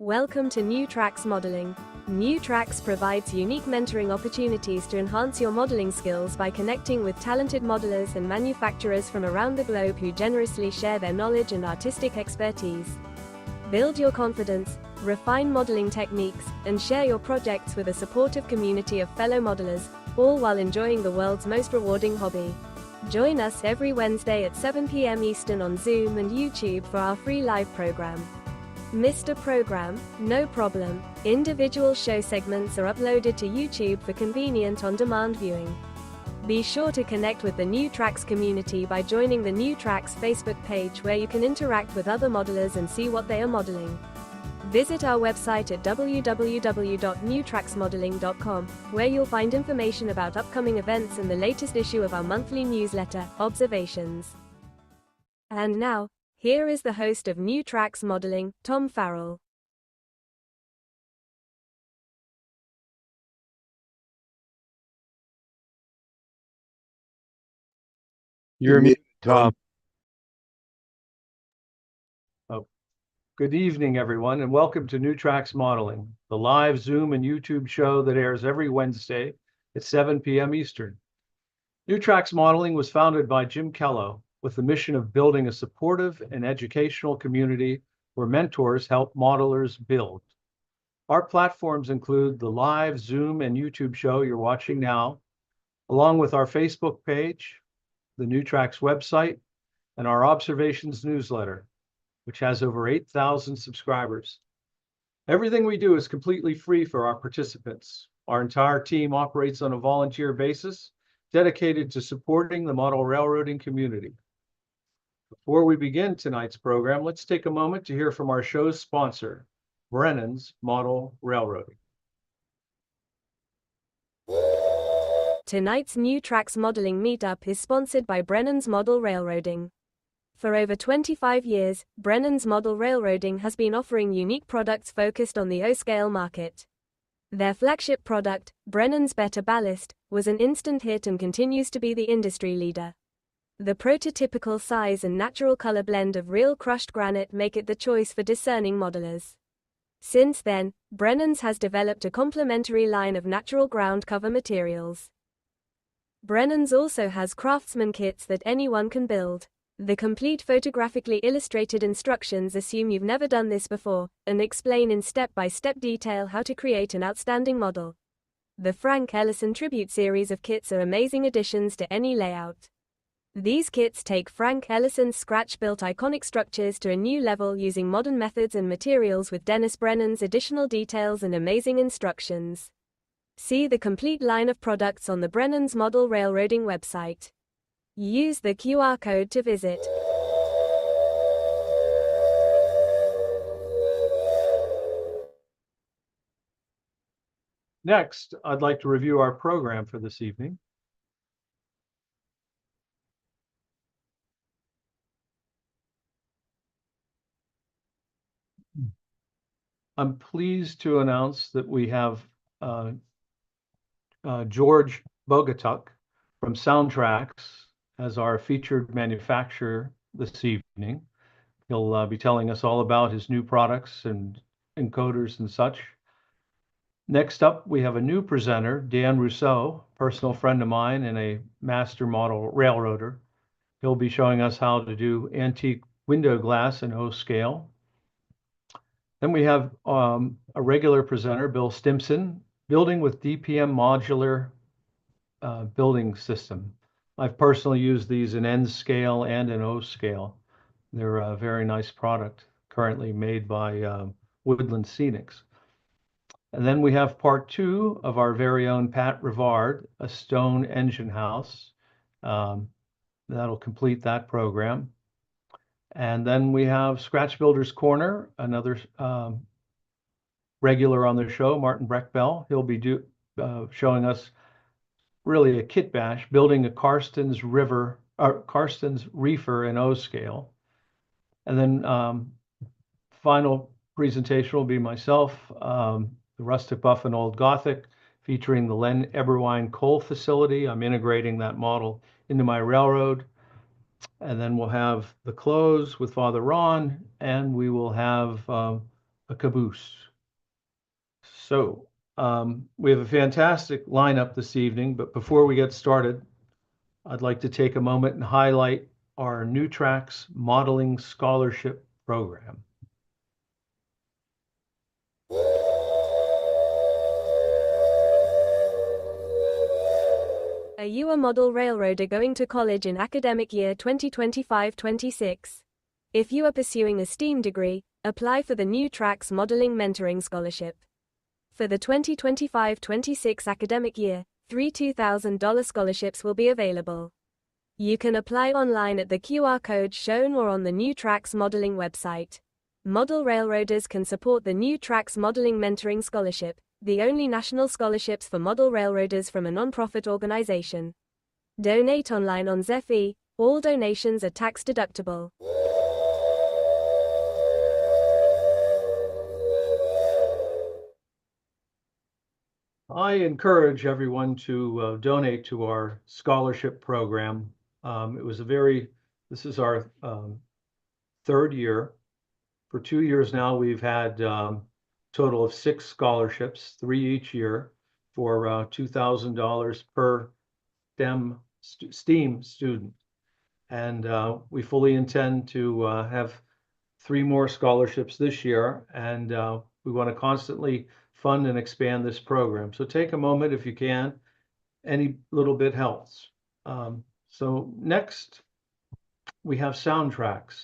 Welcome to SoundTraxx Modeling. SoundTraxx provides unique mentoring opportunities to enhance your modeling skills by connecting with talented modelers and manufacturers from around the globe who generously share their knowledge and artistic expertise. Build your confidence, refine modeling techniques, and share your projects with a supportive community of fellow modelers, all while enjoying the world's most rewarding hobby. Join us every Wednesday at 7 p.m. Eastern on Zoom and YouTube for our free live program. Missed a program? No problem. Individual show segments are uploaded to YouTube for convenient on-demand viewing. Be sure to connect with the SoundTraxx community by joining the SoundTraxx Facebook page where you can interact with other modelers and see what they are modeling. Visit our website at www.soundtraxxmodeling.com, where you'll find information about upcoming events and the latest issue of our monthly newsletter, Observations. And now, here is the host of SoundTraxx Modeling, Tom Farrell. You're muted, Tom. Oh, good evening, everyone, and welcome to SoundTraxx Modeling, the live Zoom and YouTube show that airs every Wednesday at 7 p.m. Eastern. SoundTraxx Modeling was founded by Jim Kello with the mission of building a supportive and educational community where mentors help modelers build. Our platforms include the live Zoom and YouTube show you're watching now, along with our Facebook page, the SoundTraxx website, and our Observations newsletter, which has over 8,000 subscribers. Everything we do is completely free for our participants. Our entire team operates on a volunteer basis, dedicated to supporting the model railroading community. Before we begin tonight's program, let's take a moment to hear from our show's sponsor, Brennan's Model Railroading. Tonight's SoundTraxx Modeling Meetup is sponsored by Brennan's Model Railroading. For over 25 years, Brennan's Model Railroading has been offering unique products focused on the O-scale market. Their flagship product, Brennan's Better Ballast, was an instant hit and continues to be the industry leader. The prototypical size and natural color blend of real crushed granite make it the choice for discerning modelers. Since then, Brennan's has developed a complementary line of natural ground cover materials. Brennan's also has craftsman kits that anyone can build. The complete photographically illustrated instructions assume you've never done this before, and explain in step-by-step detail how to create an outstanding model. The Frank Ellison Tribute series of kits are amazing additions to any layout. These kits take Frank Ellison's scratch-built iconic structures to a new level using modern methods and materials with Dennis Brennan's additional details and amazing instructions. See the complete line of products on the Brennan's Model Railroading website. Use the QR code to visit. Next, I'd like to review our program for this evening. I'm pleased to announce that we have George Bogatiuk from SoundTraxx as our featured manufacturer this evening. He'll be telling us all about his new products and encoders and such. Next up, we have a new presenter, Dan Rousseau, personal friend of mine and a master model railroader. He'll be showing us how to do antique window glass in O-scale. Then we have a regular presenter, Bill Stimson, building with DPM modular building system. I've personally used these in N scale and in O scale. They're a very nice product, currently made by Woodland Scenics. And then we have part two of our very own Pat Rivard, a stone engine house. That'll complete that program. And then we have Scratch Builder's Corner, another regular on the show, Martin Brechbiel. He'll be showing us really a kit bash, building a Carstens Reefer in O scale. And then final presentation will be myself, the Rustic Buff and Old Gothic, featuring the Eberwein coal facility. I'm integrating that model into my railroad. And then we'll have the close with Father Ron, and we will have a caboose. So we have a fantastic lineup this evening, but before we get started, I'd like to take a moment and highlight our SoundTraxx Modeling Scholarship Program. Are you a model railroader going to college in academic year 2025-26? If you are pursuing a STEAM degree, apply for the SoundTraxx Modeling Mentoring Scholarship. For the 2025-26 academic year, 3 $2,000 scholarships will be available. You can apply online at the QR code shown or on the SoundTraxx Modeling website. Model railroaders can support the SoundTraxx Modeling Mentoring Scholarship, the only national scholarships for model railroaders from a nonprofit organization. Donate online on Zephy. All donations are tax deductible. I encourage everyone to donate to our scholarship program. This is our third year. For 2 years now, we've had total of 6 scholarships, 3 each year, for $2,000 per STEAM student. And we fully intend to have 3 more scholarships this year, and we want to constantly fund and expand this program. So take a moment if you can. Any little bit helps. So next, we have SoundTraxx.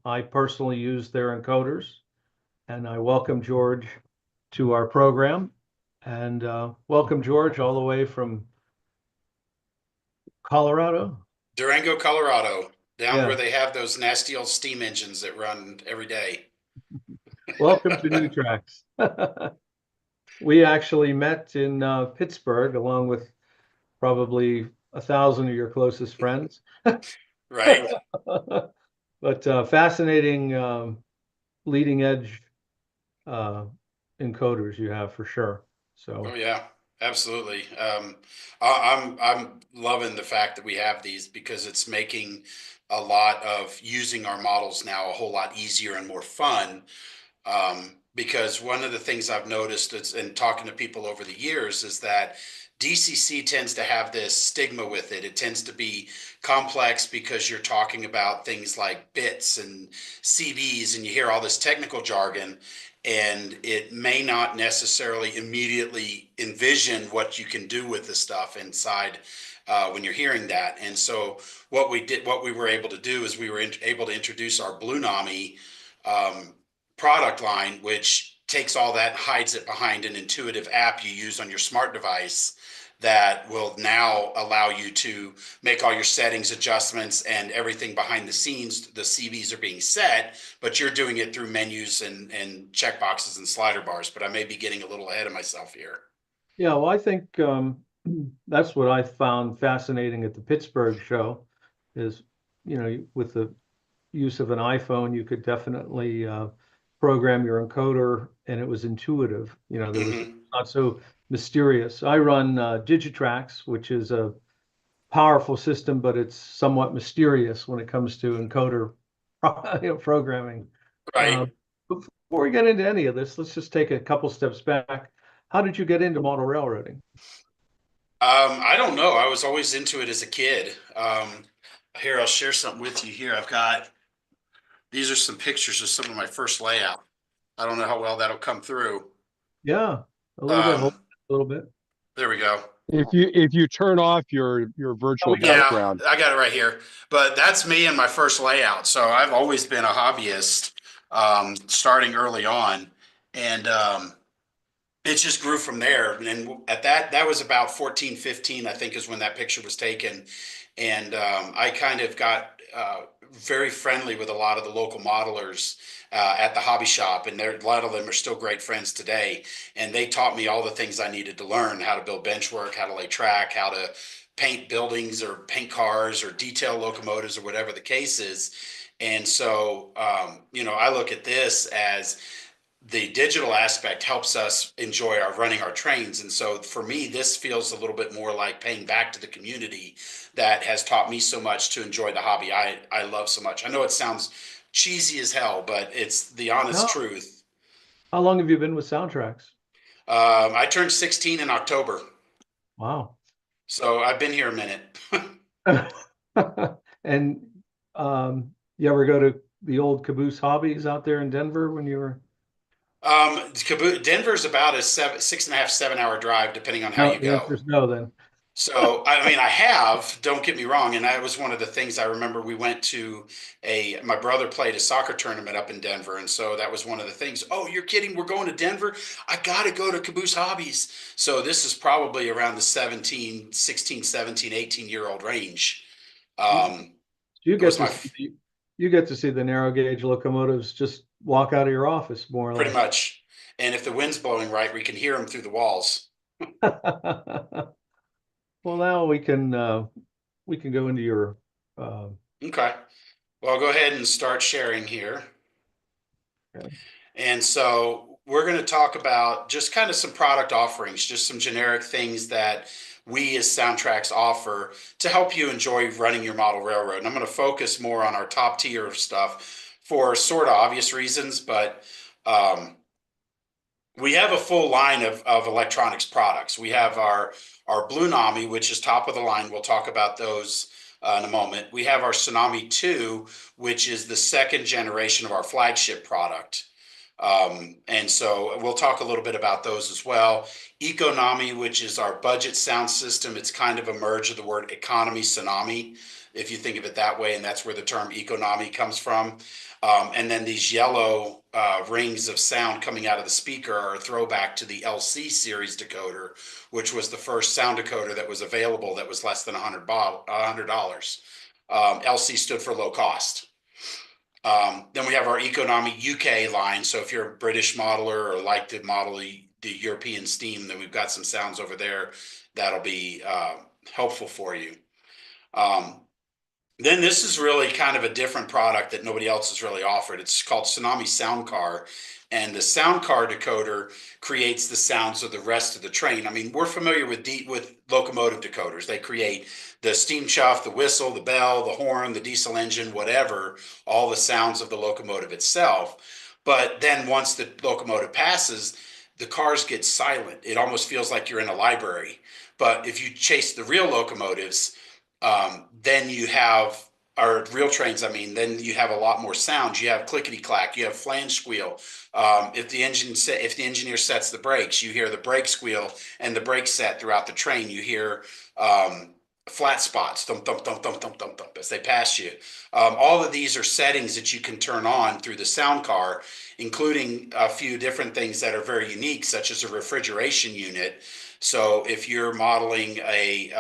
I personally use their encoders, and I welcome George to our program. And welcome, George, all the way from Colorado. Durango, Colorado, down Yeah. where they have those nasty old steam engines that run every day. Welcome to SoundTraxx. We actually met in Pittsburgh, along with probably 1,000 of your closest friends. Right. But fascinating leading edge encoders you have for sure. So Oh yeah, absolutely. I'm loving the fact that we have these because it's making a lot of using our models now a whole lot easier and more fun. Because one of the things I've noticed in talking to people over the years is that DCC tends to have this stigma with it. It tends to be complex because you're talking about things like bits and CVs and you hear all this technical jargon, and it may not necessarily immediately envision what you can do with the stuff inside when you're hearing that. And so what we were able to do is we were able to introduce our Blue NAMI product line, which takes all that, hides it behind an intuitive app you use on your smart device that will now allow you to make all your settings, adjustments, and everything behind the scenes. The CVs are being set, but you're doing it through menus and checkboxes and slider bars. But I may be getting a little ahead of myself here. yeah, well, I think that's what I found fascinating at the Pittsburgh show is, with the use of an iPhone, you could definitely program your encoder, and it was intuitive. There was not so mysterious. I run Digitrax, which is a powerful system, but it's somewhat mysterious when it comes to encoder programming. Right. Before we get into any of this, let's just take a couple steps back. How did you get into model railroading? I don't know. I was always into it as a kid. Here, I'll share something with you here. These are some pictures of some of my first layout. I don't know how well that'll come through. Yeah, a little bit. There we go. If you turn off your virtual background. Yeah, I got it right here. But that's me and my first layout. So I've always been a hobbyist, starting early on, and it just grew from there. And at that was about 14, 15, I think, is when that picture was taken. And I kind of got very friendly with a lot of the local modelers at the hobby shop, and a lot of them are still great friends today. And they taught me all the things I needed to learn: how to build bench work, how to lay track, how to paint buildings or paint cars or detail locomotives or whatever the case is. And so, I look at this as the digital aspect helps us enjoy running our trains. And so for me, this feels a little bit more like paying back to the community that has taught me so much to enjoy the hobby I love so much. I know it sounds cheesy as hell, but it's the honest truth. How long have you been with SoundTraxx? I turned 16 in October, Wow. so I've been here a minute. And you ever go to the old Caboose Hobbies out there in Denver when you were? Denver's about a 6.5, 7 hour drive, depending on how No, you the answer go. is no then. So, I mean, I have, don't get me wrong. And that was one of the things I remember we went to my brother played a soccer tournament up in Denver. And so that was one of the things. Oh, you're kidding. We're going to Denver. I got to go to Caboose Hobbies. So this is probably around the 16, 17, 18-year-old range. You It was get to my, see you get to see the narrow gauge locomotives just walk out of your office, more or pretty less. much. And if the wind's blowing right, we can hear them through the walls. Well, now we can go into your Okay. Well, I'll go ahead and start sharing here. okay. And so we're going to talk about just kind of some product offerings, just some generic things that we as SoundTraxx offer to help you enjoy running your model railroad. And I'm going to focus more on our top tier of stuff for sort of obvious reasons, but we have a full line of electronics products. We have our Blue Nami, which is top of the line. We'll talk about those in a moment. We have our Tsunami 2, which is the second generation of our flagship product. And so we'll talk a little bit about those as well. Econami, which is our budget sound system. It's kind of a merge of the word economy, tsunami, if you think of it that way, and that's where the term economy comes from. And then these yellow rings of sound coming out of the speaker are a throwback to the LC series decoder, which was the first sound decoder that was available that was less than $100. LC stood for low cost. Then we have our Economy UK line. So if you're a British modeler or like to model the European steam, then we've got some sounds over there that'll be helpful for you. Then this is really kind of a different product that nobody else has really offered. It's called Tsunami Sound Car. And the sound car decoder creates the sounds of the rest of the train. I mean, we're familiar with locomotive decoders. They create the steam chuff, the whistle, the bell, the horn, the diesel engine, whatever, all the sounds of the locomotive itself. But then once the locomotive passes, the cars get silent. It almost feels like you're in a library. But if you chase the real locomotives, then you have, or real trains, I mean, then you have a lot more sounds. You have clickety clack, you have flange squeal. If the engineer sets the brakes, you hear the brake squeal and the brake set throughout the train. You hear flat spots, thump, thump, thump, thump, thump, thump, thump, as they pass you. All of these are settings that you can turn on through the sound car, including a few different things that are very unique, such as a refrigeration unit. So if you're modeling a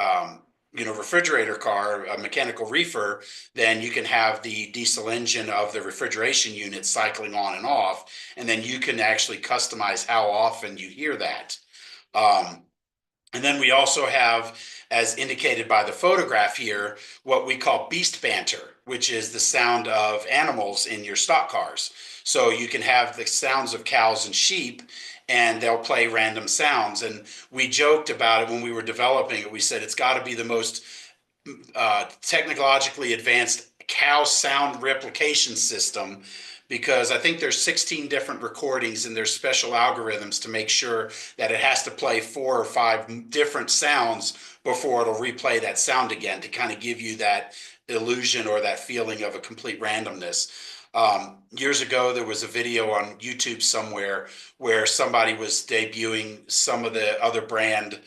refrigerator car, a mechanical reefer, then you can have the diesel engine of the refrigeration unit cycling on and off, and then you can actually customize how often you hear that. And then we also have, as indicated by the photograph here, what we call beast banter, which is the sound of animals in your stock cars. So you can have the sounds of cows and sheep, and they'll play random sounds. And we joked about it when we were developing it. We said it's got to be the most technologically advanced cow sound replication system, because I think there's 16 different recordings and there's special algorithms to make sure that it has to play 4 or 5 different sounds before it'll replay that sound again, to kind of give you that illusion or that feeling of a complete randomness. Years ago, there was a video on YouTube somewhere where somebody was debuting some of the other brand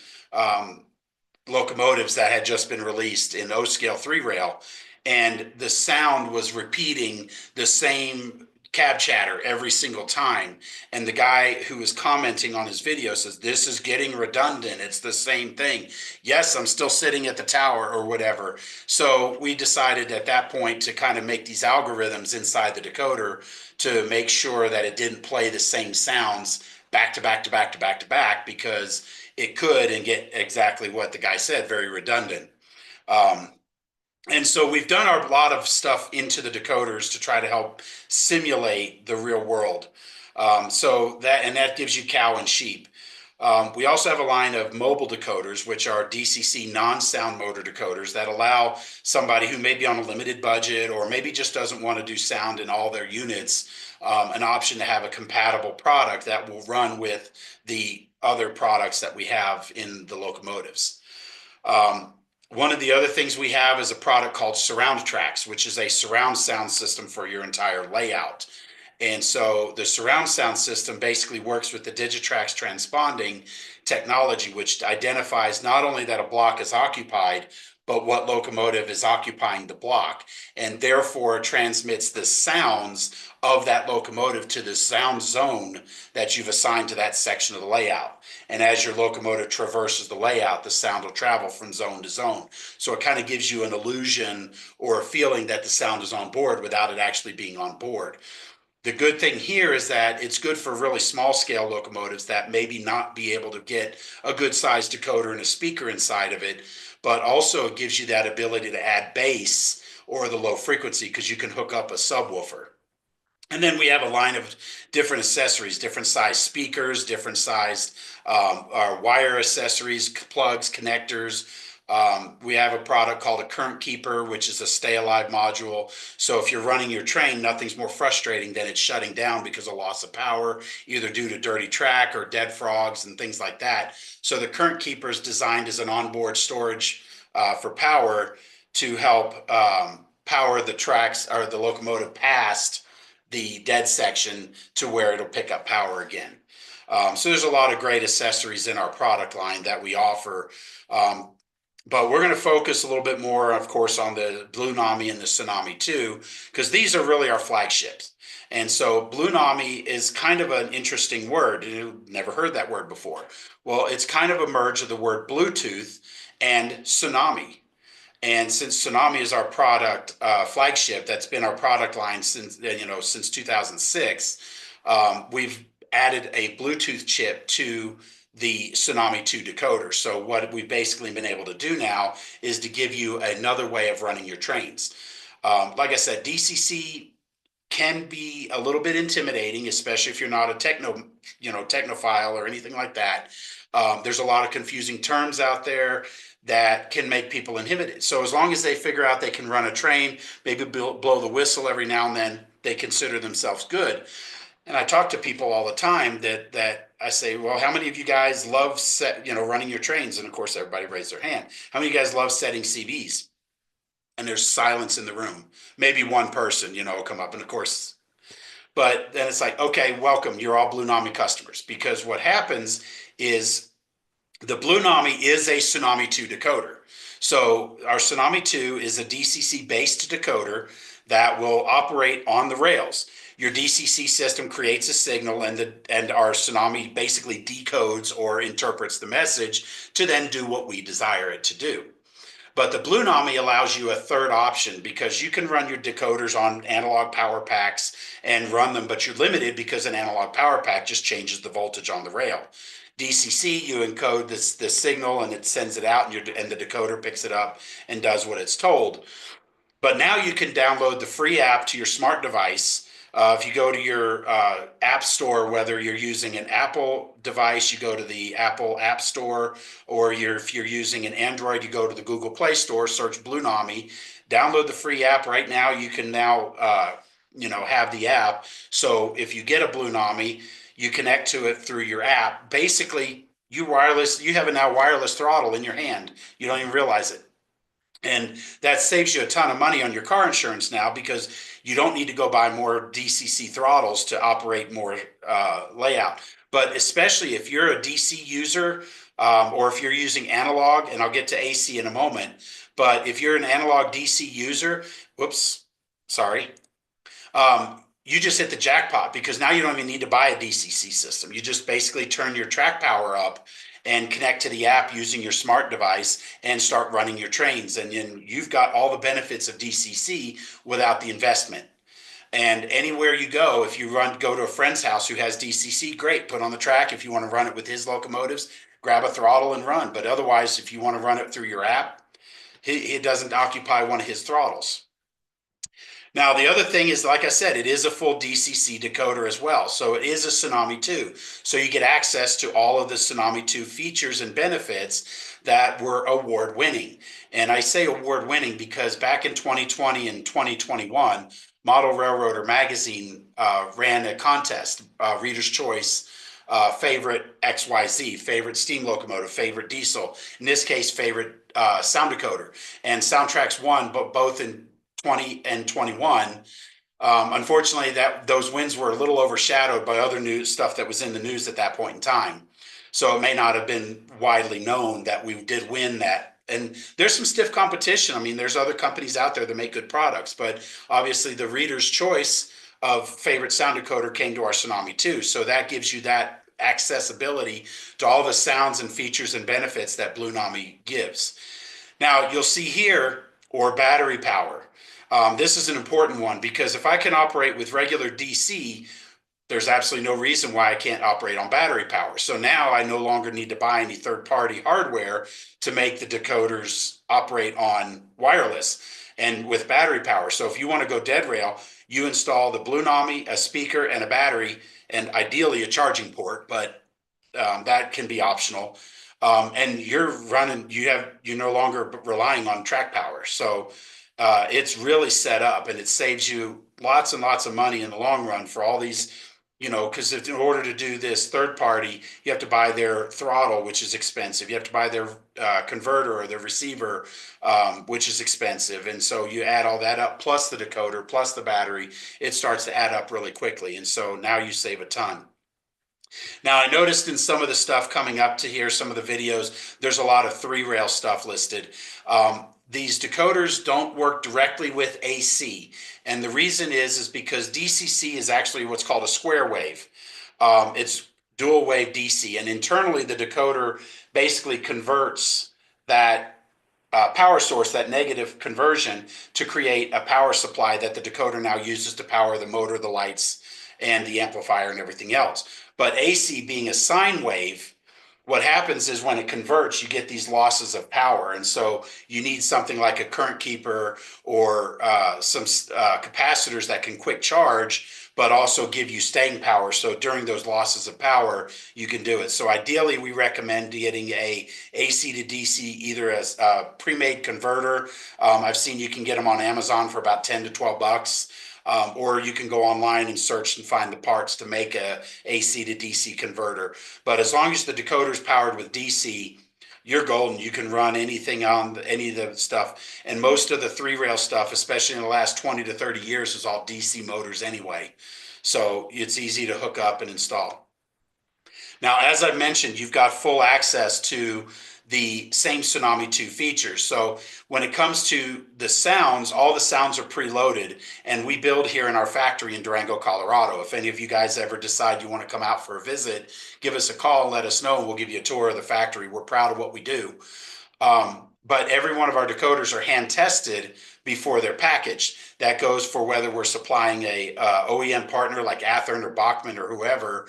locomotives that had just been released in O-scale 3-rail, and the sound was repeating the same cab chatter every single time. And the guy who was commenting on his video says, "This is getting redundant. It's the same thing. Yes, I'm still sitting at the tower," or whatever. So we decided at that point to kind of make these algorithms inside the decoder to make sure that it didn't play the same sounds back to back to back to back to back, because it could, and get exactly what the guy said, very redundant. And so we've done a lot of stuff into the decoders to try to help simulate the real world. So that gives you cow and sheep. We also have a line of mobile decoders, which are DCC non-sound motor decoders that allow somebody who may be on a limited budget or maybe just doesn't want to do sound in all their units, an option to have a compatible product that will run with the other products that we have in the locomotives. One of the other things we have is a product called SoundTraxx, which is a surround sound system for your entire layout. And so the surround sound system basically works with the Digitrax transponding technology, which identifies not only that a block is occupied, but what locomotive is occupying the block, and therefore transmits the sounds of that locomotive to the sound zone that you've assigned to that section of the layout. And as your locomotive traverses the layout, the sound will travel from zone to zone. So it kind of gives you an illusion or a feeling that the sound is on board without it actually being on board. The good thing here is that it's good for really small scale locomotives that maybe not be able to get a good sized decoder and a speaker inside of it, but also it gives you that ability to add bass or the low frequency because you can hook up a subwoofer. And then we have a line of different accessories, different size speakers, different sized our wire accessories, plugs, connectors. We have a product called a current keeper, which is a stay alive module. So if you're running your train, nothing's more frustrating than it shutting down because of loss of power, either due to dirty track or dead frogs and things like that. So the current keeper is designed as an onboard storage for power to help power the tracks or the locomotive past the dead section to where it'll pick up power again. So there's a lot of great accessories in our product line that we offer. But we're going to focus a little bit more, of course, on the Blue Nami and the Tsunami 2, because these are really our flagships. And so Blue Nami is kind of an interesting word. You've never heard that word before. Well, it's kind of a merge of the word Bluetooth and tsunami. And since Tsunami is our product flagship, that's been our product line since 2006, we've added a Bluetooth chip to the Tsunami 2 decoder. So what we've basically been able to do now is to give you another way of running your trains. Like I said, DCC can be a little bit intimidating, especially if you're not a technophile or anything like that. There's a lot of confusing terms out there that can make people inhibited. So as long as they figure out they can run a train, maybe blow the whistle every now and then, they consider themselves good. And I talk to people all the time that I say, well, how many of you guys love running your trains? And of course, everybody raised their hand. How many of you guys love setting CBs? And there's silence in the room. Maybe one person, will come up. And of course, but then it's like, okay, welcome. You're all Blue Nami customers. Because what happens is the Blue Nami is a Tsunami 2 decoder. So our Tsunami 2 is a DCC based decoder that will operate on the rails. Your DCC system creates a signal and our Tsunami basically decodes or interprets the message to then do what we desire it to do. But the Blue Nami allows you a third option because you can run your decoders on analog power packs and run them, but you're limited because an analog power pack just changes the voltage on the rail. DCC, you encode the signal and it sends it out and the decoder picks it up and does what it's told. But now you can download the free app to your smart device. If you go to your app store, whether you're using an Apple device, you go to the Apple App Store, or if you're using an Android, you go to the Google Play Store, search Blue Nami, download the free app. Right now, you can now have the app. So if you get a Blue Nami, you connect to it through your app. Basically, you have a now wireless throttle in your hand. You don't even realize it. And that saves you a ton of money on your car insurance now because you don't need to go buy more DCC throttles to operate more layout. But especially if you're a DC user or if you're using analog, and I'll get to AC in a moment, but if you're an analog DC user, you just hit the jackpot because now you don't even need to buy a DCC system. You just basically turn your track power up and connect to the app using your smart device and start running your trains. And then you've got all the benefits of DCC without the investment. And anywhere you go, if you go to a friend's house who has DCC, great, put on the track. If you want to run it with his locomotives, grab a throttle and run. But otherwise, if you want to run it through your app, it doesn't occupy one of his throttles. Now, the other thing is, like I said, it is a full DCC decoder as well. So it is a Tsunami 2. So you get access to all of the Tsunami 2 features and benefits that were award winning. And I say award winning because back in 2020 and 2021, Model Railroader magazine ran a contest, Reader's Choice, favorite XYZ, favorite steam locomotive, favorite diesel, in this case, favorite sound decoder. And SoundTraxx won, but both in 20 and 21. Unfortunately, those wins were a little overshadowed by other news stuff that was in the news at that point in time. So it may not have been widely known that we did win that. And there's some stiff competition. I mean, there's other companies out there that make good products, but obviously the Reader's Choice of favorite sound decoder came to our Tsunami 2. So that gives you that accessibility to all the sounds and features and benefits that Blue Nami gives. Now you'll see here, or battery power. This is an important one because if I can operate with regular DC, there's absolutely no reason why I can't operate on battery power. So now I no longer need to buy any third-party hardware to make the decoders operate on wireless and with battery power. So if you want to go dead rail, you install the Blue Nami, a speaker, and a battery, and ideally a charging port, but that can be optional. And you're no longer relying on track power. So it's really set up, and it saves you lots and lots of money in the long run for all these, because in order to do this third party, you have to buy their throttle, which is expensive. You have to buy their converter or their receiver, which is expensive. And so you add all that up, plus the decoder, plus the battery, it starts to add up really quickly. And so now you save a ton. Now, I noticed in some of the stuff coming up to here, some of the videos, there's a lot of 3-rail stuff listed. These decoders don't work directly with AC. And the reason is because DCC is actually what's called a square wave. It's dual wave DC. And internally, the decoder basically converts that power source, that negative conversion, to create a power supply that the decoder now uses to power the motor, the lights, and the amplifier and everything else. But AC being a sine wave, what happens is when it converts, you get these losses of power. And so you need something like a current keeper or some capacitors that can quick charge, but also give you staying power. So during those losses of power, you can do it. So ideally, we recommend getting a AC to DC, either as a pre-made converter. I've seen you can get them on Amazon for about 10 to 12 bucks. Or you can go online and search and find the parts to make a AC to DC converter. But as long as the decoder is powered with DC, you're golden. You can run anything on any of the stuff. And most of the 3-rail stuff, especially in the last 20 to 30 years, is all DC motors anyway. So it's easy to hook up and install. Now, as I mentioned, you've got full access to the same Tsunami 2 features. So when it comes to the sounds, all the sounds are preloaded, and we build here in our factory in Durango, Colorado. If any of you guys ever decide you want to come out for a visit, give us a call and let us know, and we'll give you a tour of the factory. We're proud of what we do. But every one of our decoders are hand tested before they're packaged. That goes for whether we're supplying a OEM partner like Athearn or Bachmann or whoever,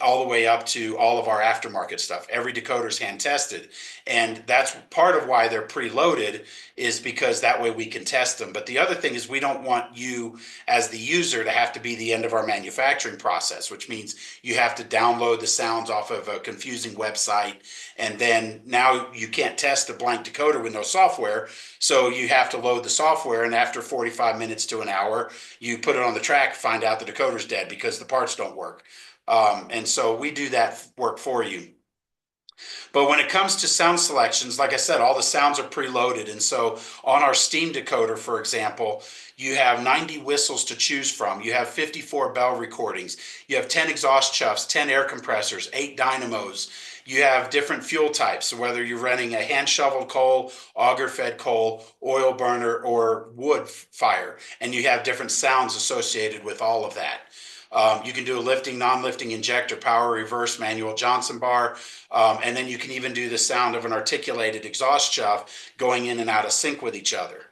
all the way up to all of our aftermarket stuff. Every decoder is hand tested. And that's part of why they're preloaded, is because that way we can test them. But the other thing is we don't want you as the user to have to be the end of our manufacturing process, which means you have to download the sounds off of a confusing website. And then now you can't test a blank decoder with no software. So you have to load the software, and after 45 minutes to an hour, you put it on the track, find out the decoder's dead because the parts don't work. And so we do that work for you. But when it comes to sound selections, like I said, all the sounds are preloaded. And so on our Steam decoder, for example, you have 90 whistles to choose from. You have 54 bell recordings. You have 10 exhaust chuffs, 10 air compressors, 8 dynamos. You have different fuel types. So whether you're running a hand shoveled coal, auger fed coal, oil burner, or wood fire, and you have different sounds associated with all of that. You can do a lifting, non-lifting injector, power reverse, manual Johnson bar, and then you can even do the sound of an articulated exhaust chuff going in and out of sync with each other.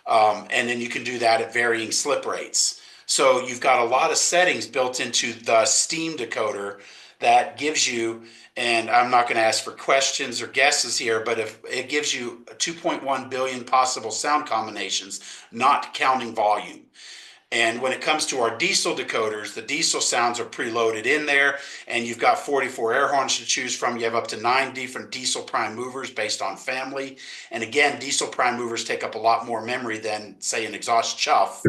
And then you can do that at varying slip rates. So you've got a lot of settings built into the Steam decoder that gives you, and I'm not going to ask for questions or guesses here, but if it gives you 2.1 billion possible sound combinations, not counting volume. And when it comes to our diesel decoders, the diesel sounds are preloaded in there, and you've got 44 air horns to choose from. You have up to 9 different diesel prime movers based on family. And again, diesel prime movers take up a lot more memory than, say, an exhaust chuff,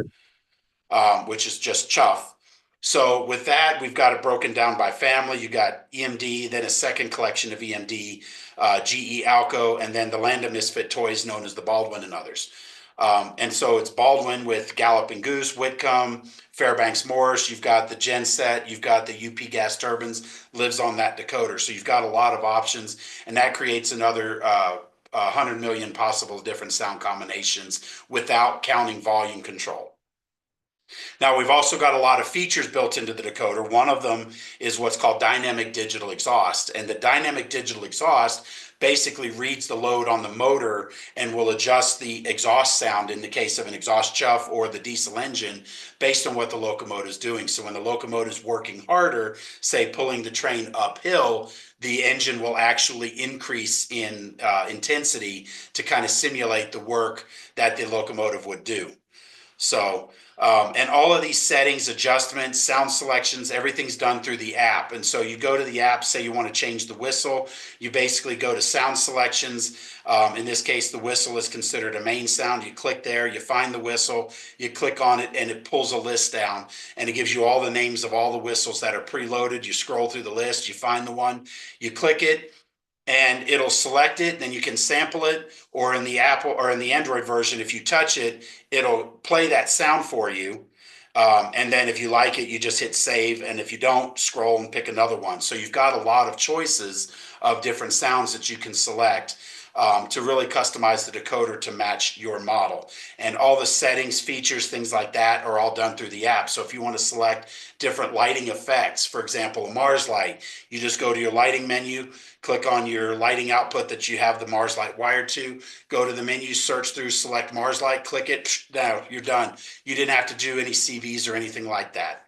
which is just chuff. So with that, we've got it broken down by family. You got EMD, then a second collection of EMD, GE Alco, and then the Land of Misfit toys known as the Baldwin and others. And so it's Baldwin with Galloping Goose, Whitcomb, Fairbanks Morse. You've got the genset, you've got the UP gas turbines, lives on that decoder. So you've got a lot of options, and that creates another 100 million possible different sound combinations without counting volume control. Now, we've also got a lot of features built into the decoder. One of them is what's called dynamic digital exhaust. And the dynamic digital exhaust basically reads the load on the motor and will adjust the exhaust sound in the case of an exhaust chuff or the diesel engine based on what the locomotive is doing. So when the locomotive is working harder, say pulling the train uphill, the engine will actually increase in intensity to kind of simulate the work that the locomotive would do. So, and all of these settings, adjustments, sound selections, everything's done through the app. And so you go to the app, say you want to change the whistle, you basically go to sound selections. In this case, the whistle is considered a main sound. You click there, you find the whistle, you click on it, and it pulls a list down. And it gives you all the names of all the whistles that are preloaded. You scroll through the list, you find the one, you click it, and it'll select it. Then you can sample it, or in the Apple or in the Android version, if you touch it, it'll play that sound for you. And then if you like it, you just hit save. And if you don't, scroll and pick another one. So you've got a lot of choices of different sounds that you can select to really customize the decoder to match your model. And all the settings, features, things like that are all done through the app. So if you want to select different lighting effects, for example, a Mars light, you just go to your lighting menu, click on your lighting output that you have the Mars light wired to, go to the menu, search through, select Mars light, click it, now you're done. You didn't have to do any CVs or anything like that.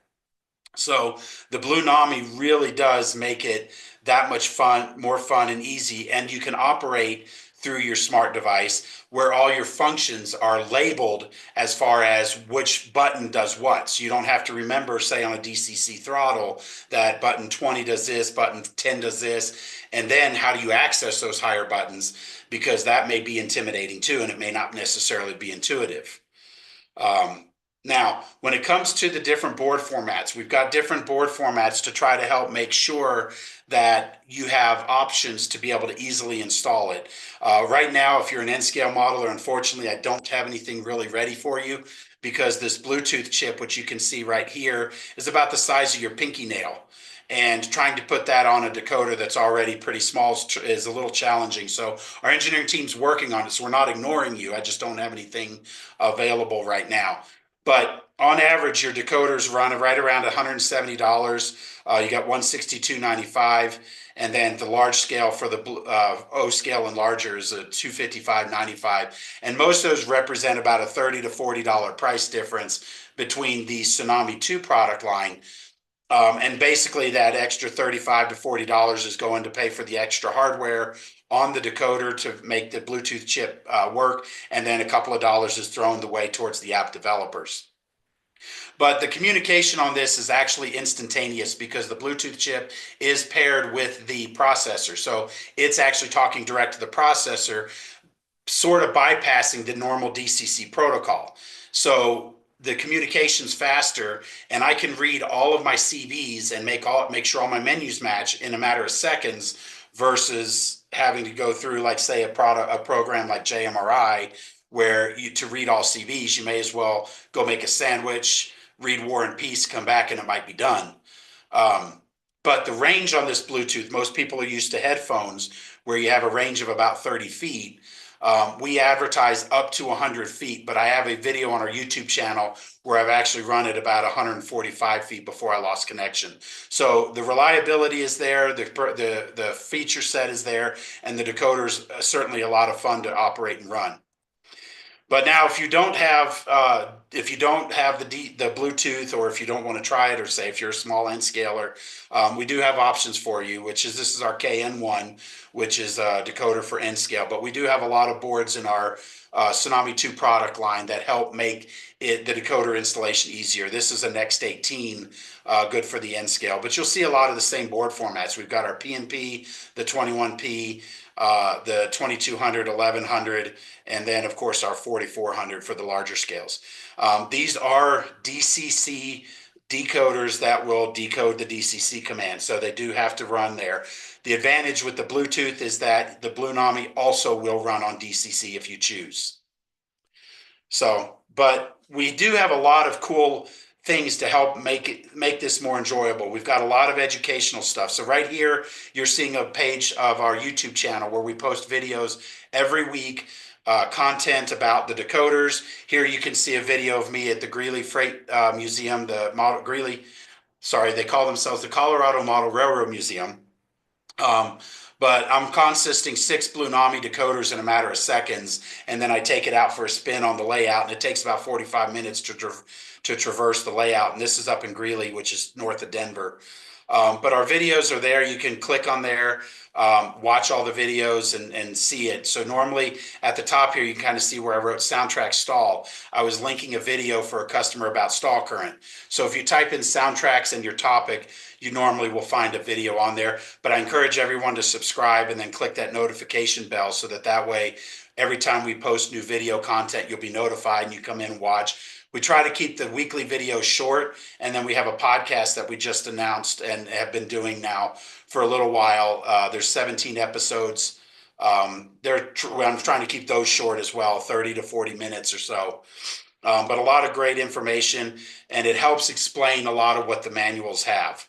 So the Blue Nami really does make it that much fun, more fun and easy, and you can operate through your smart device where all your functions are labeled as far as which button does what. So you don't have to remember, say on a DCC throttle, that button 20 does this, button 10 does this, and then how do you access those higher buttons, because that may be intimidating too, and it may not necessarily be intuitive. Now, when it comes to the different board formats, we've got different board formats to try to help make sure that you have options to be able to easily install it. Right now, if you're an N-scale modeler, unfortunately, I don't have anything really ready for you, because this Bluetooth chip, which you can see right here, is about the size of your pinky nail. And trying to put that on a decoder that's already pretty small is a little challenging. So our engineering team's working on it, so we're not ignoring you. I just don't have anything available right now. But on average, your decoders run right around $170. You got $162.95, and then the large scale for the O scale and larger is a $255.95. And most of those represent about a $30 to $40 price difference between the Tsunami 2 product line. And basically that extra $35 to $40 is going to pay for the extra hardware on the decoder to make the Bluetooth chip work, and then a couple of dollars is thrown the way towards the app developers. But the communication on this is actually instantaneous because the Bluetooth chip is paired with the processor. So it's actually talking direct to the processor, sort of bypassing the normal DCC protocol. So the communication's faster, and I can read all of my CVs and make sure all my menus match in a matter of seconds, versus having to go through, like, say, a program like JMRI, where to read all CVs, you may as well go make a sandwich, read War and Peace, come back, and it might be done. But the range on this Bluetooth, most people are used to headphones where you have a range of about 30 feet. We advertise up to 100 feet, but I have a video on our YouTube channel where I've actually run at about 145 feet before I lost connection. So the reliability is there, the feature set is there, and the decoder is certainly a lot of fun to operate and run. But now, if you don't have the Bluetooth, or if you don't want to try it, or say if you're a small N scaler, we do have options for you. This is our KN1, which is a decoder for N scale. But we do have a lot of boards in our Tsunami 2 product line that help make the decoder installation easier. This is a Next 18, good for the N scale. But you'll see a lot of the same board formats. We've got our PNP, the 21P, the 2200, 1100, and then of course our 4400 for the larger scales. These are DCC decoders that will decode the DCC command, so they do have to run there. The advantage with the Bluetooth is that the Bluenami also will run on DCC if you choose. So, but we do have a lot of cool things to help make this more enjoyable. We've got a lot of educational stuff. So right here, you're seeing a page of our YouTube channel where we post videos every week, content about the decoders. Here you can see a video of me at the Greeley Freight Museum, they call themselves the Colorado Model Railroad Museum. But I'm consisting 6 Bluenami decoders in a matter of seconds, and then I take it out for a spin on the layout, and it takes about 45 minutes to traverse the layout. And this is up in Greeley, which is north of Denver. But our videos are there. You can click on there, watch all the videos and see it. So normally at the top here, you can kind of see where I wrote SoundTraxx stall. I was linking a video for a customer about stall current. So if you type in SoundTraxx and your topic, you normally will find a video on there. But I encourage everyone to subscribe and then click that notification bell so that way, every time we post new video content, you'll be notified and you come in and watch. We try to keep the weekly videos short, and then we have a podcast that we just announced and have been doing now for a little while. There's 17 episodes. I'm trying to keep those short as well, 30 to 40 minutes or so. But a lot of great information, and it helps explain a lot of what the manuals have.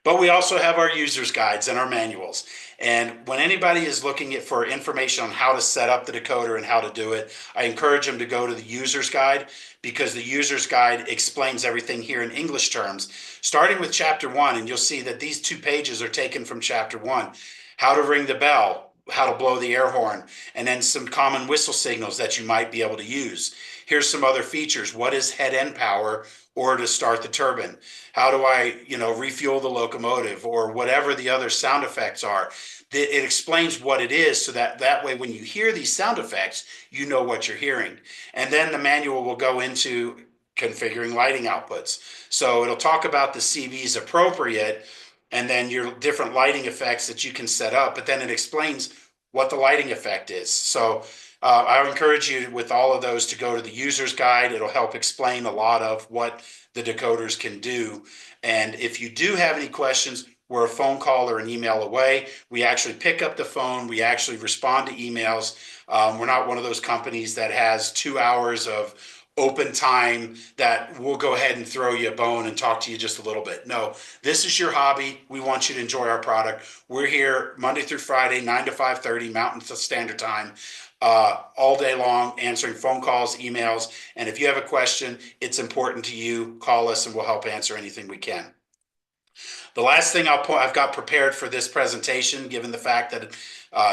But we also have our user's guides and our manuals. And when anybody is looking for information on how to set up the decoder and how to do it, I encourage them to go to the user's guide, because the user's guide explains everything here in English terms, starting with chapter 1. And you'll see that these 2 pages are taken from chapter 1. How to ring the bell, how to blow the air horn, and then some common whistle signals that you might be able to use. Here's some other features. What is head end power, or to start the turbine? How do I, refuel the locomotive, or whatever the other sound effects are? It explains what it is, so that way when you hear these sound effects, you know what you're hearing. And then the manual will go into configuring lighting outputs. So it'll talk about the CVs appropriate, and then your different lighting effects that you can set up, but then it explains what the lighting effect is. So I encourage you with all of those to go to the user's guide. It'll help explain a lot of what the decoders can do. And if you do have any questions, we're a phone call or an email away. We actually pick up the phone. We actually respond to emails. We're not one of those companies that has 2 hours of open time that we'll go ahead and throw you a bone and talk to you just a little bit. No, this is your hobby. We want you to enjoy our product. We're here Monday through Friday, 9 to 5:30 Mountain Standard Time, all day long, answering phone calls, emails. And if you have a question, it's important to you, call us and we'll help answer anything we can. The last thing I've got prepared for this presentation, given the fact that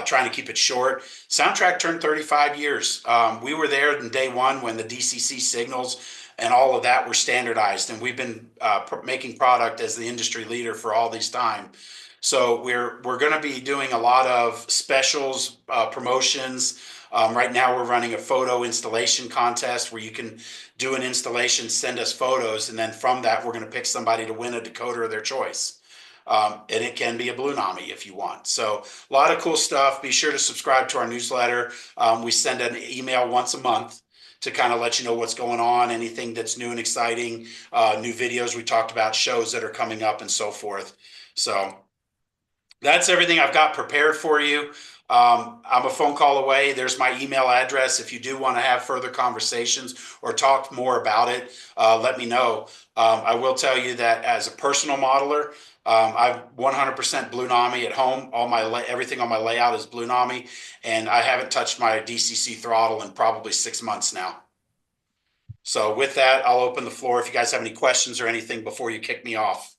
trying to keep it short, SoundTraxx turned 35 years. We were there in day one when the DCC signals and all of that were standardized, and we've been making product as the industry leader for all this time. So we're going to be doing a lot of specials, promotions. Right now we're running a photo installation contest where you can do an installation, send us photos, and then from that we're going to pick somebody to win a decoder of their choice. And it can be a Bluenami if you want. So a lot of cool stuff. Be sure to subscribe to our newsletter. We send an email once a month to kind of let you know what's going on, anything that's new and exciting, new videos we talked about, shows that are coming up, and so forth. So that's everything I've got prepared for you. I'm a phone call away. There's my email address. If you do want to have further conversations or talk more about it, let me know. I will tell you that as a personal modeler, I'm 100% Bluenami at home. Everything on my layout is Bluenami, and I haven't touched my DCC throttle in probably 6 months now. So with that, I'll open the floor if you guys have any questions or anything before you kick me off.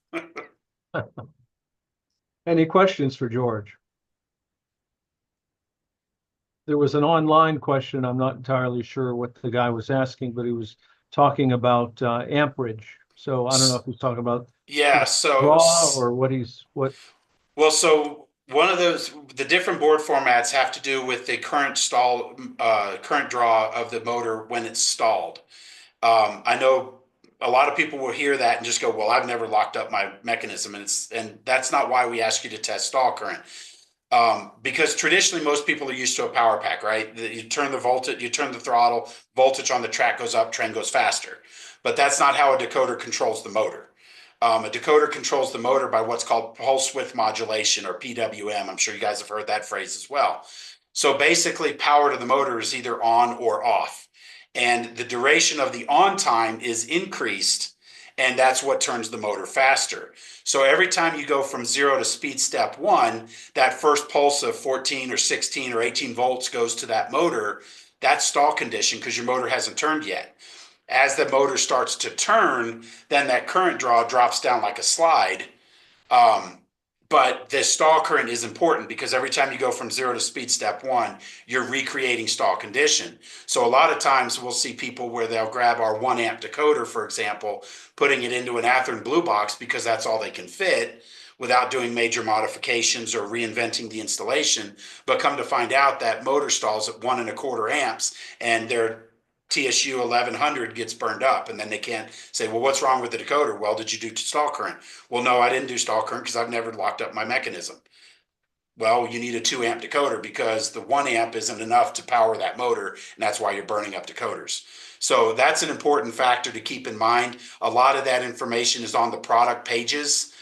Any questions for George? There was an online question. I'm not entirely sure what the guy was asking, but he was talking about amperage. So I don't know if he's talking about Yeah, so draw or what. well, so one of the different board formats have to do with the current draw of the motor when it's stalled. I know a lot of people will hear that and just go, "Well, I've never locked up my mechanism," and that's not why we ask you to test stall current. Because traditionally most people are used to a power pack, right? You turn the voltage, you turn the throttle, voltage on the track goes up, trend goes faster. But that's not how a decoder controls the motor. A decoder controls the motor by what's called pulse width modulation, or PWM. I'm sure you guys have heard that phrase as well. So basically, power to the motor is either on or off. And the duration of the on time is increased, and that's what turns the motor faster. So every time you go from 0 to speed step 1, that first pulse of 14 or 16 or 18 volts goes to that motor. That's stall condition because your motor hasn't turned yet. As the motor starts to turn, then that current draw drops down like a slide. Um, but the stall current is important because every time you go from 0 to speed step 1, you're recreating stall condition. So a lot of times we'll see people where they'll grab our 1 amp decoder, for example, putting it into an Athearn blue box because that's all they can fit without doing major modifications or reinventing the installation. But come to find out that motor stalls at 1.25 amps and their TSU 1100 gets burned up, and then they can't say, well, what's wrong with the decoder? Well, did you do stall current? Well, no, I didn't do stall current because I've never locked up my mechanism. Well, you need a 2 amp decoder because the 1 amp isn't enough to power that motor, and that's why you're burning up decoders. So that's an important factor to keep in mind. A lot of that information is on the product pages.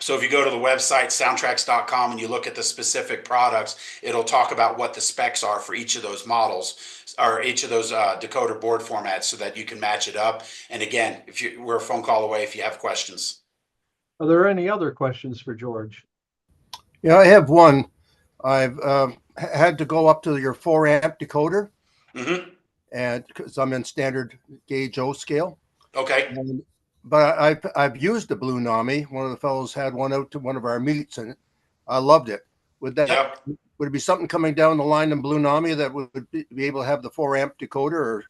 So if you go to the website, SoundTraxx.com, and you look at the specific products, it'll talk about what the specs are for each of those models or each of those decoder board formats so that you can match it up. And again, we're a phone call away if you have questions. Are there any other questions for George? Yeah, I have one. I've had to go up to your 4 amp decoder, and because I'm in standard gauge O scale. Okay. But I've used the Blue Nami. One of the fellows had one out to one of our meets, and I loved it. Would it be something coming down the line in Blue Nami that would be able to have the 4 amp decoder? Or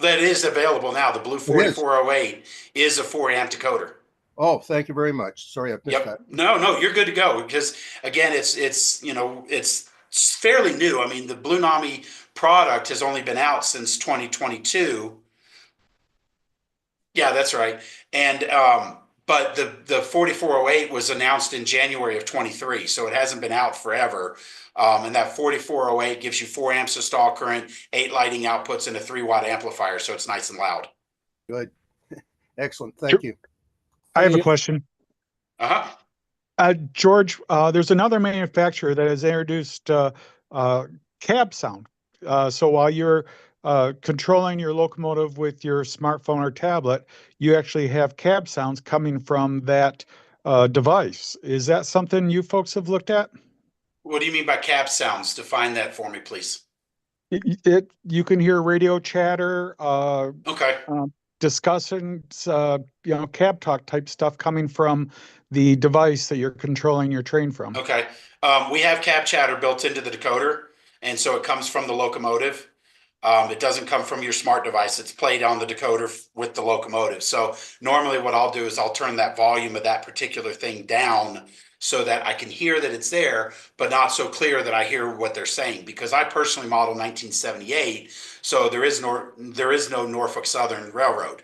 that is available now. The Blue 4408 is a 4 amp decoder. Oh, thank you very much. Sorry, I missed that. No, you're good to go because again, it's fairly new. I mean, the Blue Nami product has only been out since 2022. Yeah, that's right. And but the 4408 was announced in January of 23, so it hasn't been out forever. And that 4408 gives you 4 amps of stall current, 8 lighting outputs, and a 3-watt amplifier, so it's nice and loud. Good. Excellent. Thank you. I have a question. George, there's another manufacturer that has introduced cab sound. So while you're controlling your locomotive with your smartphone or tablet, you actually have cab sounds coming from that device. Is that something you folks have looked at? What do you mean by cab sounds? Define that for me, please. You can hear radio chatter, discussions, cab talk type stuff coming from the device that you're controlling your train from. Okay. We have cab chatter built into the decoder, and so it comes from the locomotive. It doesn't come from your smart device. It's played on the decoder with the locomotive. So normally what I'll do is I'll turn that volume of that particular thing down so that I can hear that it's there, but not so clear that I hear what they're saying. Because I personally model 1978, so there is no Norfolk Southern Railroad.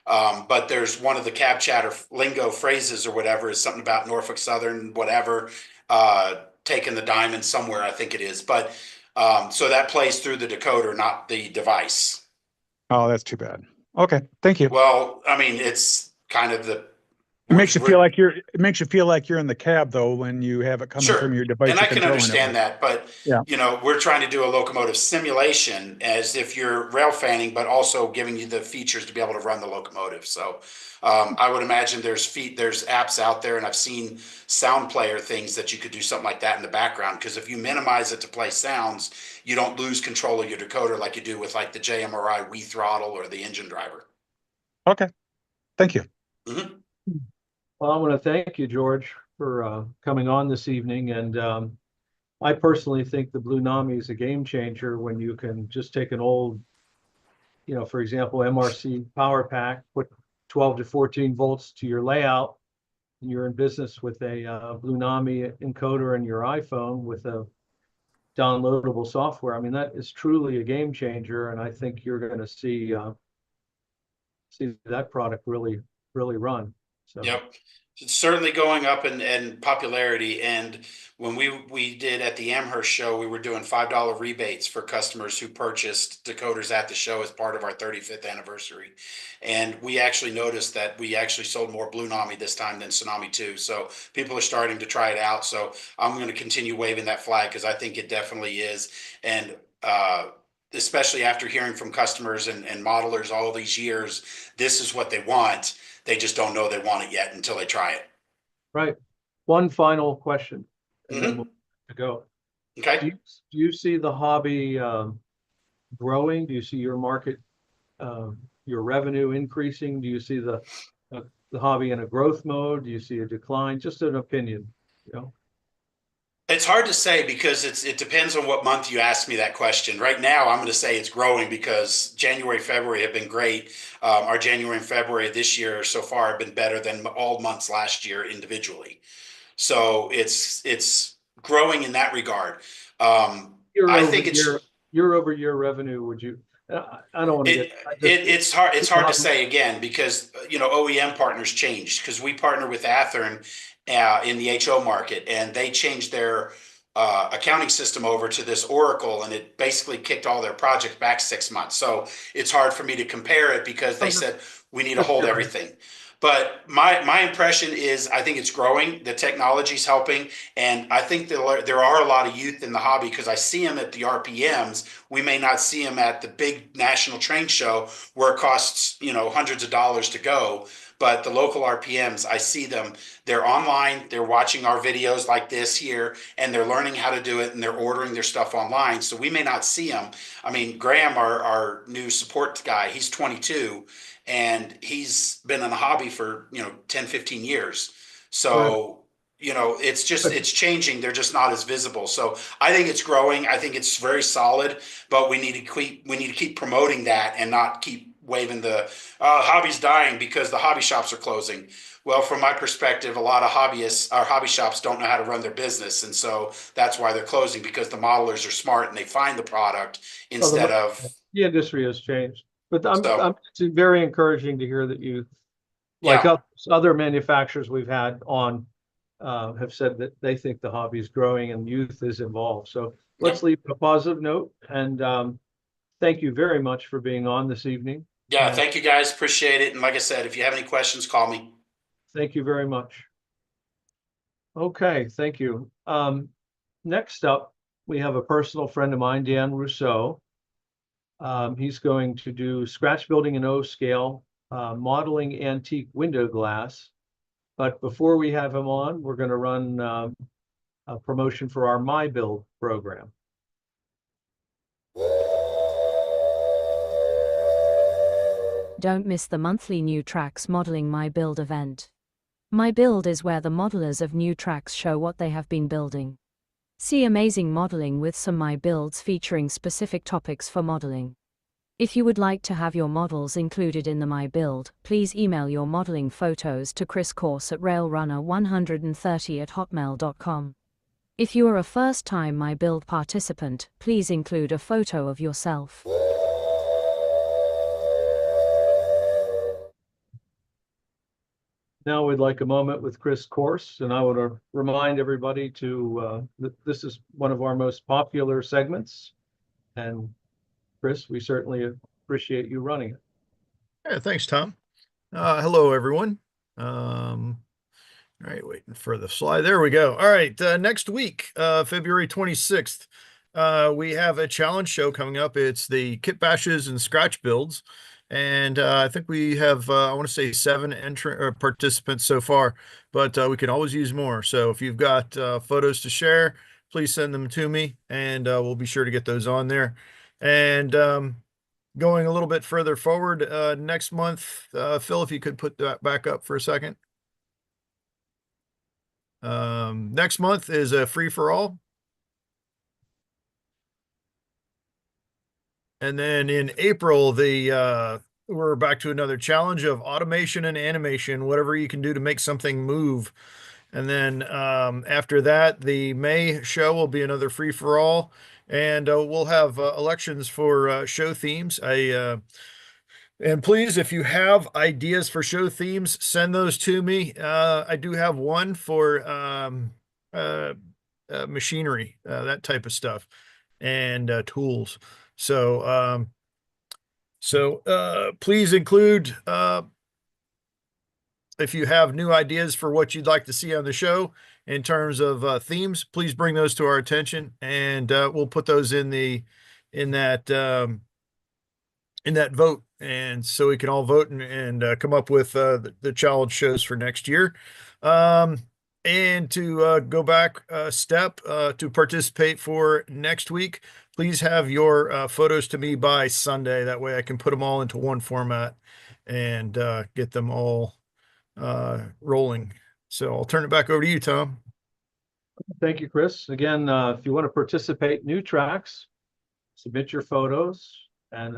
But there's one of the cab chatter lingo phrases or whatever is something about Norfolk Southern, whatever, taking the diamond somewhere, I think it is. But so that plays through the decoder, not the device. Oh, that's too bad. Okay, thank you. Well, I mean, it's kind of it makes you feel like you're in the cab though when you have it coming from your device. And I can understand that, but we're trying to do a locomotive simulation as if you're rail fanning, but also giving you the features to be able to run the locomotive. So I would imagine there's apps out there, and I've seen sound player things that you could do something like that in the background. Because if you minimize it to play sounds, you don't lose control of your decoder like you do with like the JMRI Wii throttle or the engine driver. Okay, thank you. Well, I want to thank you, George, for coming on this evening. And I personally think the Blue Nami is a game changer when you can just take an old, for example, MRC power pack, put 12 to 14 volts to your layout, and you're in business with a Blue Nami encoder in your iPhone with a downloadable software. I mean, that is truly a game changer, and I think you're going to see that product really run. So. Yep. It's certainly going up in popularity. And when we did at the Amherst show, we were doing $5 rebates for customers who purchased decoders at the show as part of our 35th anniversary. And we actually noticed that we actually sold more Blue Nami this time than Tsunami 2. So people are starting to try it out. So I'm going to continue waving that flag because I think it definitely is. And especially after hearing from customers and modelers all these years, this is what they want. They just don't know they want it yet until they try it. Right. One final question, and then we'll go. Okay. Do you see the hobby growing? Do you see your market, your revenue increasing? Do you see the hobby in a growth mode? Do you see a decline? Just an opinion, It's hard to say because it depends on what month you ask me that question. Right now, I'm going to say it's growing because January, February have been great. Our January and February this year so far have been better than all months last year individually. So it's growing in that regard. I think it's year-over-year revenue. Would you? I don't want to get. It's hard. It's hard to say again because OEM partners changed because we partner with Athearn in the HO market, and they changed their accounting system over to this Oracle, and it basically kicked all their projects back 6 months. So it's hard for me to compare it because they said we need to hold everything. But my impression is I think it's growing. The technology's helping, and I think there are a lot of youth in the hobby because I see them at the RPMs. We may not see them at the big national train show where it costs hundreds of dollars to go. But the local RPMs, I see them. They're online. They're watching our videos like this here, and they're learning how to do it, and they're ordering their stuff online. So we may not see them. I mean, Graham, our new support guy, he's 22, and he's been in the hobby for 10, 15 years. So it's changing. They're just not as visible. So I think it's growing. I think it's very solid. But we need to keep promoting that and not keep waving the hobby's dying because the hobby shops are closing. Well, from my perspective, a lot of hobbyists, our hobby shops don't know how to run their business. And so that's why they're closing because the modelers are smart and they find the product instead of. The industry has changed. But it's very encouraging to hear that you, like other manufacturers we've had on, have said that they think the hobby is growing and youth is involved. So let's leave a positive note. And thank you very much for being on this evening. Yeah, thank you guys. Appreciate it. And like I said, if you have any questions, call me. Thank you very much. Okay, thank you. Next up, we have a personal friend of mine, Dan Rousseau. He's going to do scratch building in O scale, modeling antique window glass. But before we have him on, we're going to run a promotion for our My Build program. Don't miss the monthly NewTraxx Modeling My Build event. My Build is where the modelers of NewTraxx show what they have been building. See amazing modeling with some My Builds featuring specific topics for modeling. If you would like to have your models included in the My Build, please email your modeling photos to chriscourse@railrunner130@hotmail.com. If you are a first-time My Build participant, please include a photo of yourself. Now we'd like a moment with Chris Course, and I want to remind everybody to this is one of our most popular segments, and Chris, we certainly appreciate you running it. Yeah, thanks, Tom. Hello, everyone. All right, waiting for the slide. There we go. All right, next week, February 26th, we have a challenge show coming up. It's the kit bashes and scratch builds. And I think we have, I want to say 7 participants so far, but we can always use more. So if you've got photos to share, please send them to me, and we'll be sure to get those on there. And going a little bit further forward, next month, Phil, if you could put that back up for a second. Next month is a free for all. And then in April, we're back to another challenge of automation and animation, whatever you can do to make something move. And then after that, the May show will be another free for all, and we'll have elections for show themes. And please, if you have ideas for show themes, send those to me. I do have one for machinery, that type of stuff, and tools. So please include if you have new ideas for what you'd like to see on the show in terms of themes, please bring those to our attention, and we'll put those in that vote, and so we can all vote and come up with the challenge shows for next year. And to go back a step to participate for next week, please have your photos to me by Sunday. That way I can put them all into one format and get them all rolling. So I'll turn it back over to you, Tom. Thank you, Chris. Again, if you want to participate, NewTraxx, submit your photos and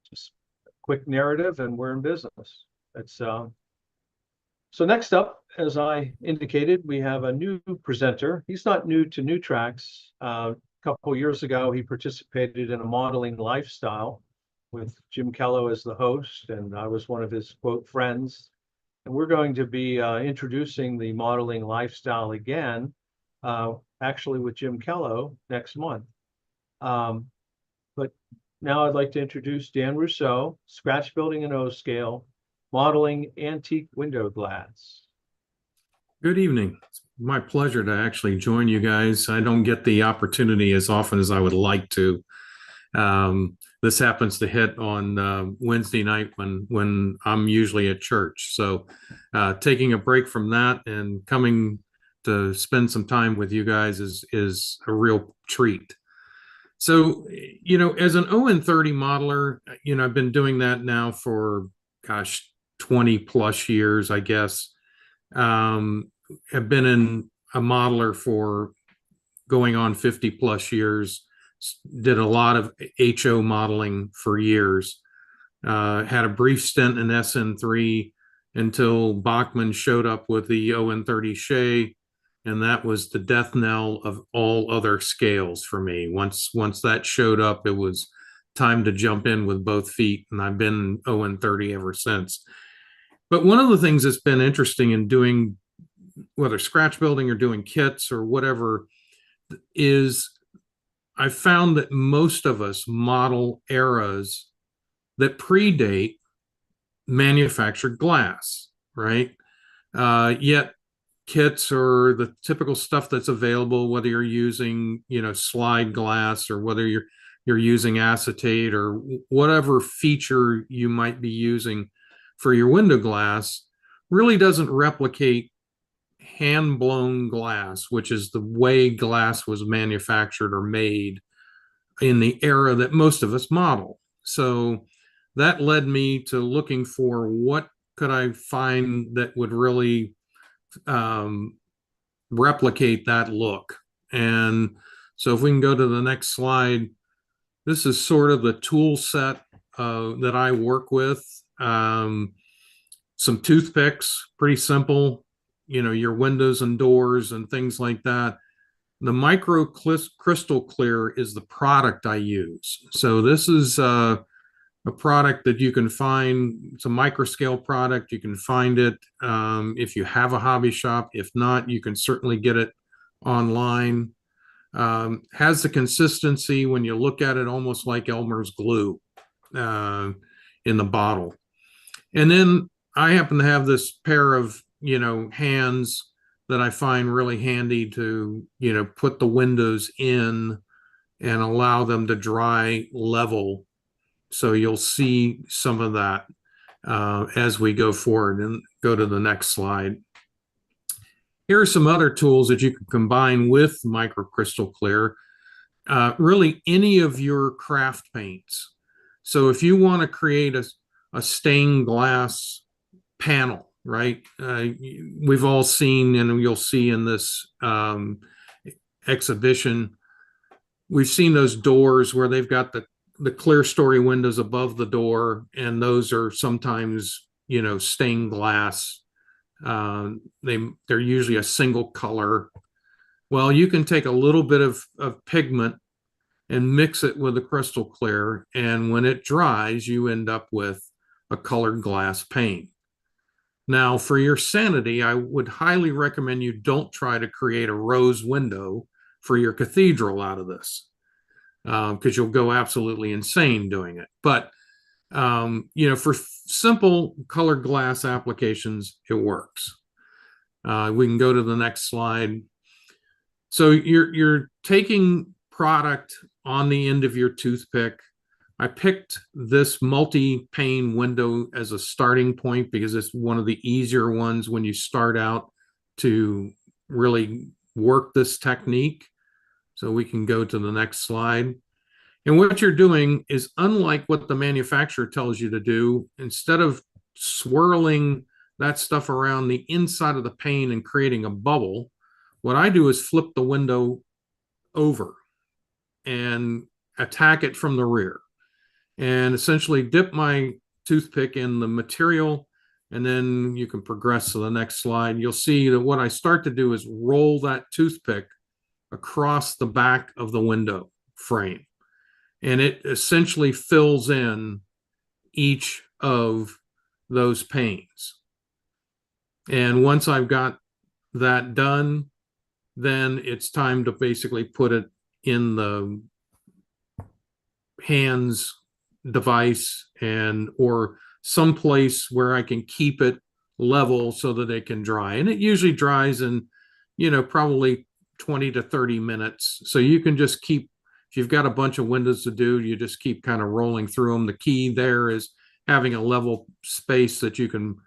just a quick narrative, and we're in business. It's so next up, as I indicated, we have a new presenter. He's not new to NewTraxx. A couple years ago, he participated in a modeling lifestyle with Jim Kello as the host, and I was one of his quote friends. And we're going to be introducing the modeling lifestyle again, actually with Jim Kello next month. But now I'd like to introduce Dan Rousseau, scratch building and O-scale, modeling antique window glass. Good evening. It's my pleasure to actually join you guys. I don't get the opportunity as often as I would like to. This happens to hit on Wednesday night when I'm usually at church. So taking a break from that and coming to spend some time with you guys is a real treat. So, you know, as an ON30 modeler, you know, I've been doing that now for, gosh, 20 plus years, I guess. Have been in a modeler for going on 50 plus years. Did a lot of HO modeling for years. Had a brief stint in SN3 until Bachmann showed up with the ON30 Shea, and that was the death knell of all other scales for me. Once that showed up, it was time to jump in with both feet, and I've been ON30 ever since. But one of the things that's been interesting in doing, whether scratch building or doing kits or whatever, is I found that most of us model eras that predate manufactured glass, right? Yet kits are the typical stuff that's available, whether you're using, you know, slide glass or whether you're using acetate or whatever feature you might be using for your window glass, really doesn't replicate hand-blown glass, which is the way glass was manufactured or made in the era that most of us model. So that led me to looking for what could I find that would really replicate that look. And so if we can go to the next slide, this is sort of the tool set that I work with. Some toothpicks, pretty simple, you know, your windows and doors and things like that. The micro crystal clear is the product I use. So this is a product that you can find. It's a micro scale product. You can find it if you have a hobby shop. If not, you can certainly get it online. Has the consistency, when you look at it, almost like Elmer's glue in the bottle. And then I happen to have this pair of, you know, hands that I find really handy to, you know, put the windows in and allow them to dry level. So you'll see some of that as we go forward, and go to the next slide. Here are some other tools that you can combine with microcrystal clear. Really any of your craft paints. So if you want to create a stained glass panel, right? We've all seen, and you'll see in this exhibition, we've seen those doors where they've got the the clear story windows above the door, and those are sometimes, you know, stained glass. They're usually a single color. Well, you can take a little bit of pigment and mix it with a crystal clear, and when it dries, you end up with a colored glass pane. Now, for your sanity, I would highly recommend you don't try to create a rose window for your cathedral out of this, because you'll go absolutely insane doing it. But you know, for simple colored glass applications, it works. We can go to the next slide. So you're taking product on the end of your toothpick. I picked this multi-pane window as a starting point because it's one of the easier ones when you start out to really work this technique. So we can go to the next slide. And what you're doing is, unlike what the manufacturer tells you to do, instead of swirling that stuff around the inside of the pane and creating a bubble, what I do is flip the window over and attack it from the rear, and essentially dip my toothpick in the material. And then you can progress to the next slide. You'll see that what I start to do is roll that toothpick across the back of the window frame, and it essentially fills in each of those panes. And once I've got that done, then it's time to basically put it in the hands device or someplace where I can keep it level so that it can dry. And it usually dries in, you know, probably 20 to 30 minutes. So you can just keep, if you've got a bunch of windows to do, you just keep kind of rolling through them. The key there is having a level space that you can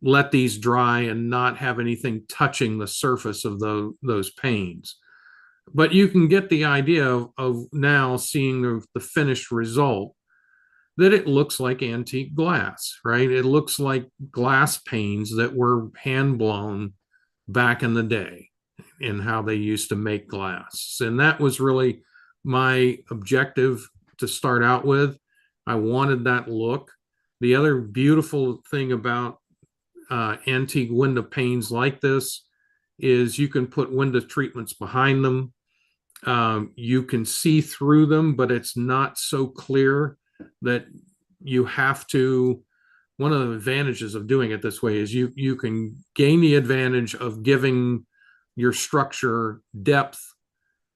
let these dry and not have anything touching the surface of those panes. But you can get the idea of now seeing the finished result, that it looks like antique glass, right? It looks like glass panes that were hand blown back in the day in how they used to make glass. And that was really my objective to start out with. I wanted that look. The other beautiful thing about antique window panes like this is you can put window treatments behind them. You can see through them, but it's not so clear that you have to. One of the advantages of doing it this way is you can gain the advantage of giving your structure depth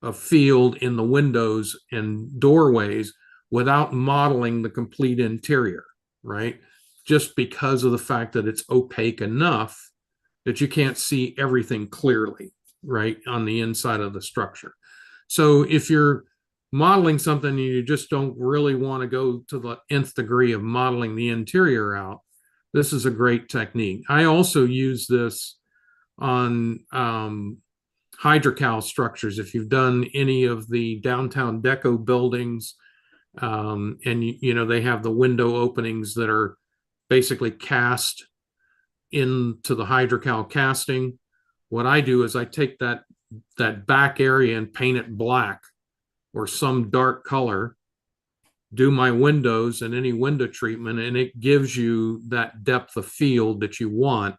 of field in the windows and doorways without modeling the complete interior, right? Just because of the fact that it's opaque enough that you can't see everything clearly, right, on the inside of the structure. So if you're modeling something and you just don't really want to go to the nth degree of modeling the interior out, this is a great technique. I also use this on hydrocal structures. If you've done any of the downtown deco buildings, and you know, they have the window openings that are basically cast into the hydrocal casting. What I do is I take that back area and paint it black or some dark color, do my windows and any window treatment, and it gives you that depth of field that you want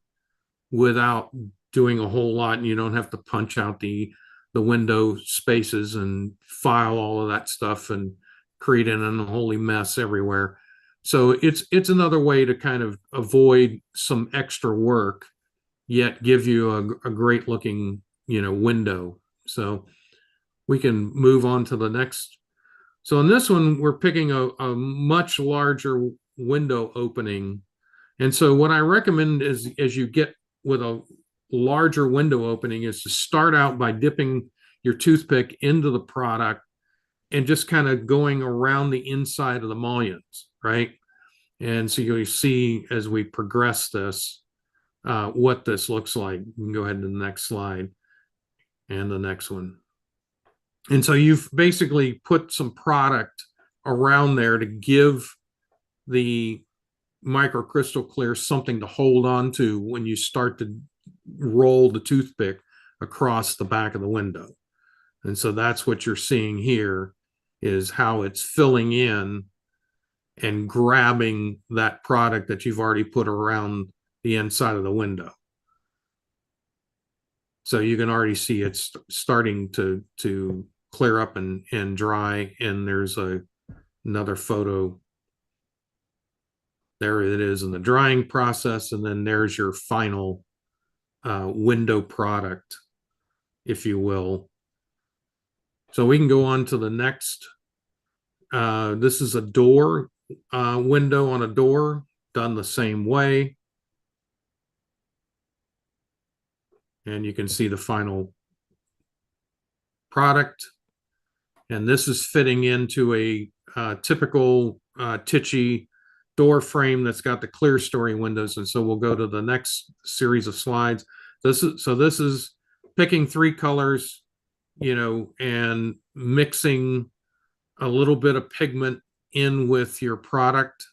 without doing a whole lot. And you don't have to punch out the window spaces and file all of that stuff and create an unholy mess everywhere. So it's another way to kind of avoid some extra work, yet give you a great looking, you know, window. So we can move on to the next. So in this one, we're picking a much larger window opening. And so what I recommend is, as you get with a larger window opening, is to start out by dipping your toothpick into the product and just kind of going around the inside of the mullions, right? And so you'll see as we progress this, what this looks like. You can go ahead to the next slide and the next one. And so you've basically put some product around there to give the microcrystal clear something to hold on to when you start to roll the toothpick across the back of the window. And so that's what you're seeing here. is how it's filling in and grabbing that product that you've already put around the inside of the window. So you can already see it's starting to clear up and dry. And there's another photo. There it is in the drying process. And then there's your final window product, if you will. So we can go on to the next. This is a door, window on a door, done the same way. And you can see the final product. And this is fitting into a typical Tichy door frame that's got the clear story windows. And so we'll go to the next series of slides. This is picking 3 colors, you know, and mixing a little bit of pigment in with your product.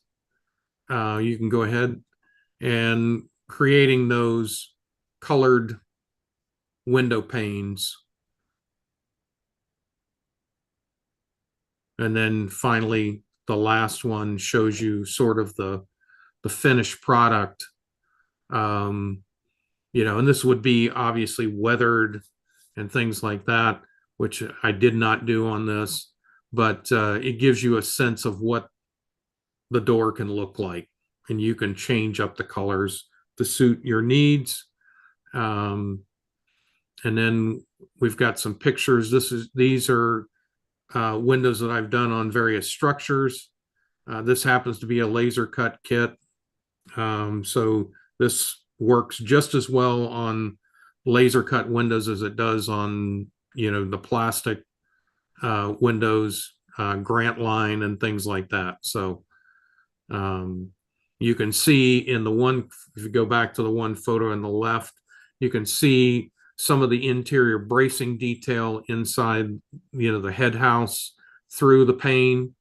You can go ahead and creating those colored window panes. And then finally, the last one shows you sort of the finished product. You know, and this would be obviously weathered and things like that, which I did not do on this, but it gives you a sense of what the door can look like, and you can change up the colors to suit your needs. And then we've got some pictures. These are windows that I've done on various structures. This happens to be a laser cut kit. So this works just as well on laser cut windows as it does on, you know, the plastic windows, Grant line and things like that. So you can see in the one, if you go back to the one photo on the left, you can see some of the interior bracing detail inside, you know, the head house through the pane.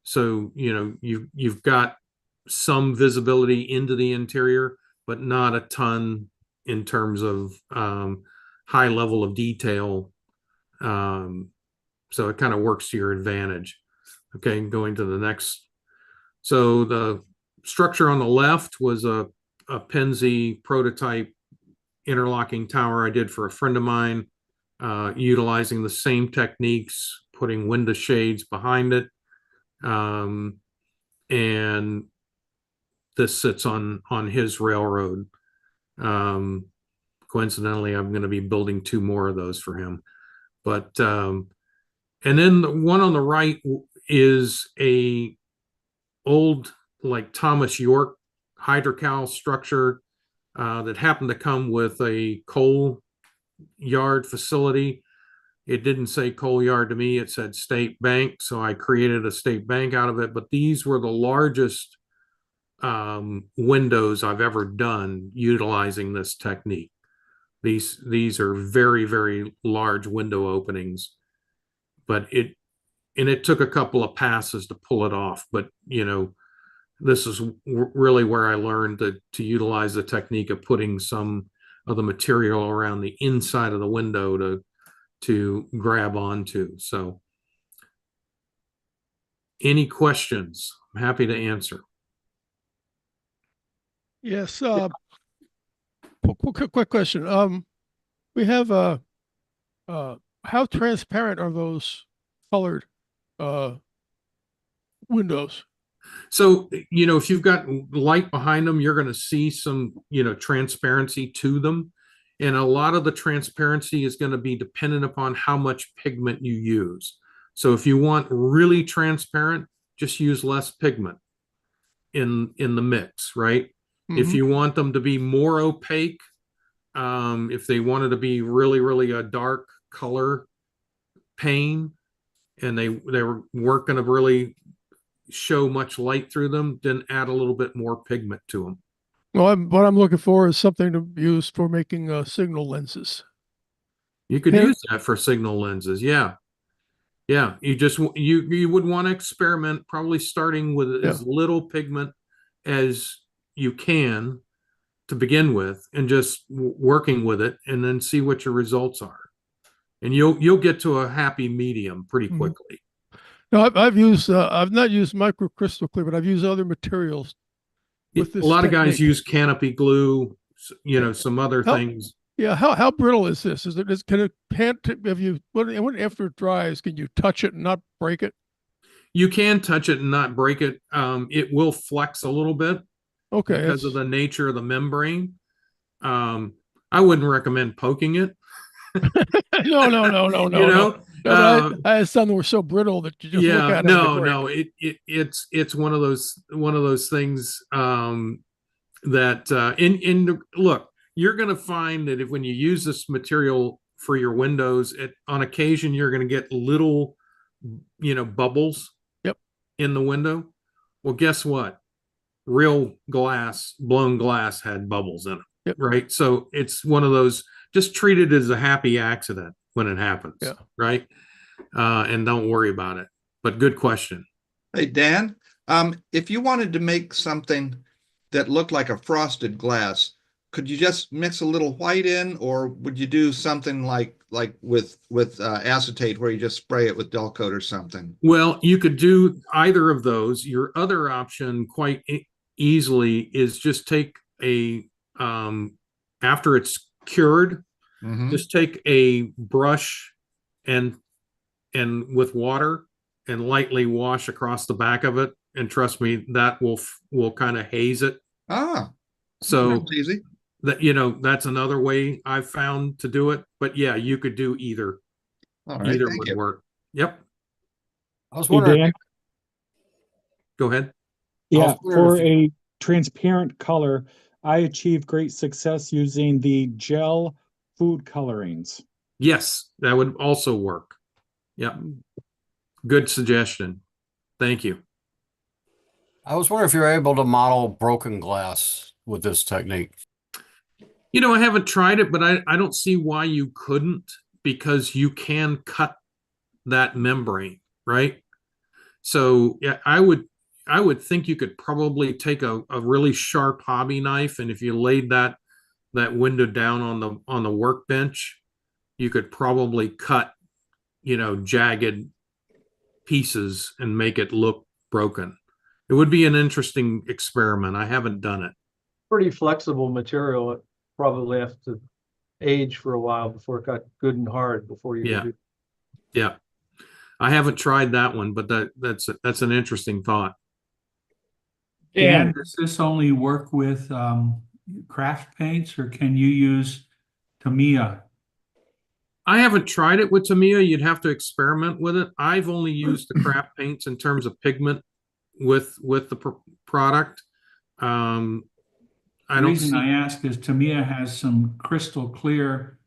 So, you know, you've got some visibility into the interior, but not a ton in terms of high level of detail. So it kind of works to your advantage. Okay, going to the next. So the structure on the left was a Penzi prototype interlocking tower I did for a friend of mine, utilizing the same techniques, putting window shades behind it. And this sits on his railroad. Coincidentally, I'm going to be building 2 more of those for him. But and then the one on the right is a old, like, Thomas York hydrocal structure that happened to come with a coal yard facility. It didn't say coal yard to me, it said state bank, so I created a state bank out of it. But these were the largest windows I've ever done utilizing this technique. These are very, very large window openings, but it took a couple of passes to pull it off. But, you know, this is really where I learned to utilize the technique of putting some of the material around the inside of the window to grab onto. So any questions? I'm happy to answer. Yes. Quick question. We have how transparent are those colored windows? So, you know, if you've got light behind them, you're going to see some, you know, transparency to them. And a lot of the transparency is going to be dependent upon how much pigment you use. So if you want really transparent, just use less pigment in the mix, right? Mm-hmm. If you want them to be more opaque, if they wanted to be really, really a dark color pane, and they weren't going to really show much light through them, then add a little bit more pigment to them. Well, what I'm looking for is something to use for making signal lenses. You could use that for signal lenses. Yeah. Yeah. You would want to experiment, probably starting with as little pigment as you can to begin with, and just working with it, and then see what your results are. And you'll get to a happy medium pretty quickly. No, I've not used microcrystal clear, but I've used other materials with A this lot of guys technique. use canopy glue, some other things. Yeah, how brittle is this? Can it have you after it dries, can you touch it and not break it? You can touch it and not break it. It will flex a little bit because of the nature of the membrane. I wouldn't recommend poking it. No. You know, I had some that were so brittle that you just look at them. No. It's one of those things that look, you're going to find that when you use this material for your windows, on occasion you're going to get little, bubbles. Yep. In the window. Well, guess what? Real glass, blown glass, had bubbles in it. Yep. Right. So it's one of those. Just treat it as a happy accident when it happens. Yeah. Right. And don't worry about it. But good question. Hey, Dan, if you wanted to make something that looked like a frosted glass, could you just mix a little white in, or would you do something like with acetate where you just spray it with Dull Coat or something? Well, you could do either of those. Your other option quite easily is just take after it's cured, just take a brush and with water and lightly wash across the back of it. And trust me, that will kind of haze it. So that's easy. That's another way I've found to do it. But yeah, you could do either. All right, either would work. Yep. I was wondering. Dan? Go ahead. Yeah, for a transparent color, I achieved great success using the gel food colorings. Yes, that would also work. Yeah. Good suggestion. Thank you. I was wondering if you're able to model broken glass with this technique. I haven't tried it, but I don't see why you couldn't, because you can cut that membrane, right? So yeah, I would think you could probably take a really sharp hobby knife, and if you laid that window down on the workbench, you could probably cut, jagged pieces and make it look broken. It would be an interesting experiment. I haven't done it. Pretty flexible material. It probably have to age for a while before it got good and hard before you Yeah. I haven't tried that one, but that's an interesting thought. Dan, does this only work with craft paints, or can you use Tamiya? I haven't tried it with Tamiya. You'd have to experiment with it. I've only used the craft paints in terms of pigment with the product. The reason I ask is Tamiya has some crystal clear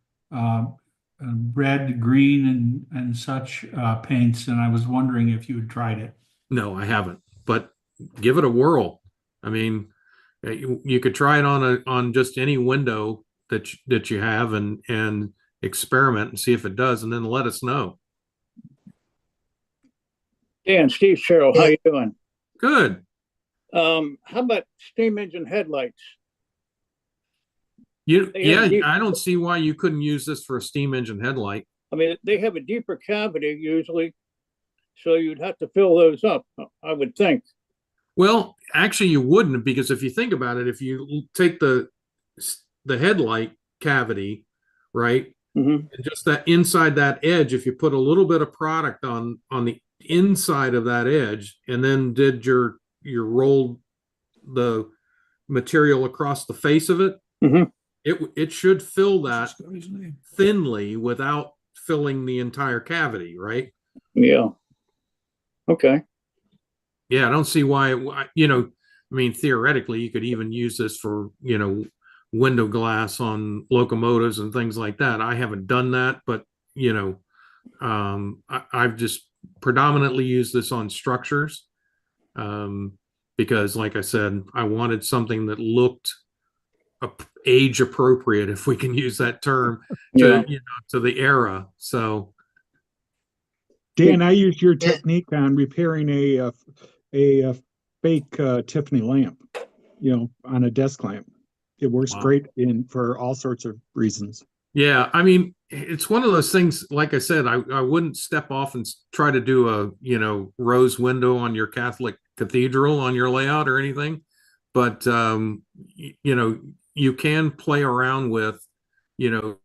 red, green, and such paints, and I was wondering if you had tried it. No, I haven't, but give it a whirl. I mean, you could try it on just any window that you have and experiment and see if it does, and then let us know. Dan, Steve Sherrill, how you doing? Good. How about steam engine headlights? I don't see why you couldn't use this for a steam engine headlight. I mean, they have a deeper cavity usually, so you'd have to fill those up, I would think. Well, actually, you wouldn't, because if you think about it, if you take the headlight cavity, right, and just that inside that edge, if you put a little bit of product on the inside of that edge, and then did your rolled the material across the face of it, it should fill that thinly without filling the entire cavity, right? Yeah. Okay. Yeah, I don't see why, I mean, theoretically, you could even use this for, window glass on locomotives and things like that. I haven't done that, but, I've just predominantly used this on structures because, like I said, I wanted something that looked age appropriate, if we can use that term, to the era. So, Dan, I used your technique on repairing a fake Tiffany lamp, on a desk lamp. It works great for all sorts of reasons. Yeah, I mean, it's one of those things, like I said, I wouldn't step off and try to do a, rose window on your Catholic cathedral on your layout or anything. But, you can play around with, You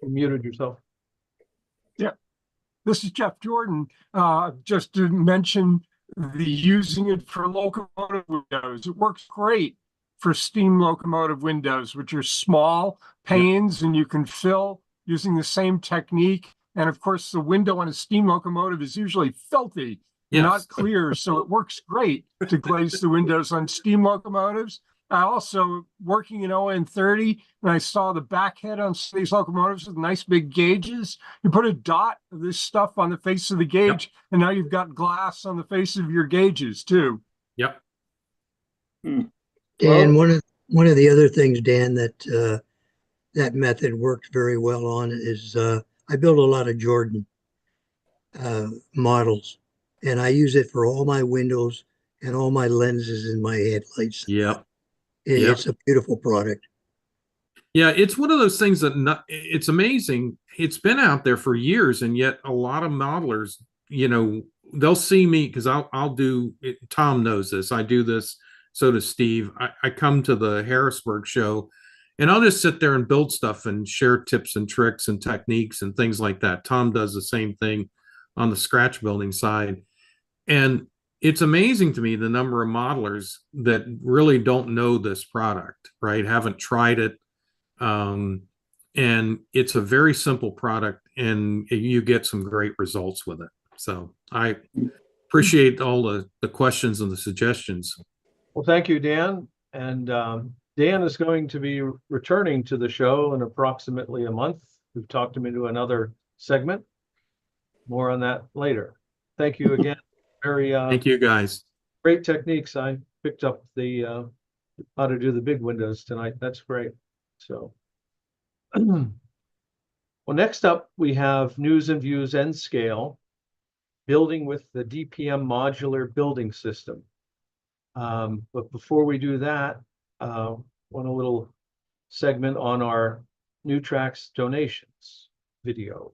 muted yourself. Yeah, this is Jeff Jordan. Just to mention the using it for locomotive windows. It works great for steam locomotive windows, which are small panes and you can fill using the same technique. And of course, the window on a steam locomotive is usually filthy, not clear. So it works great to glaze the windows on steam locomotives. I also, working in ON30, and I saw the back head on these locomotives with nice big gauges. You put a dot of this stuff on the face of the gauge, and now you've got glass on the face of your gauges too. Yep. Dan, one of the other things, Dan, that that method works very well on is I build a lot of Jordan models, and I use it for all my windows and all my lenses in my headlights. Yep. It's a beautiful product. Yeah, it's one of those things that it's amazing. It's been out there for years, and yet a lot of modelers, they'll see me because I'll do it. Tom knows this. I do this. So does Steve. I come to the Harrisburg show, and I'll just sit there and build stuff and share tips and tricks and techniques and things like that. Tom does the same thing on the scratch building side, and it's amazing to me the number of modelers that really don't know this product, right? Haven't tried it. And it's a very simple product and you get some great results with it. So I appreciate all the questions and the suggestions. Well, thank you, Dan. And Dan is going to be returning to the show in approximately a month. We've talked him into another segment. More on that later. Thank you again. Thank you, guys. Great techniques. I picked up the how to do the big windows tonight. That's great. So, well, next up we have news and views N scale, building with the DPM modular building system. But before we do that, want a little segment on our NewTraxx donations video.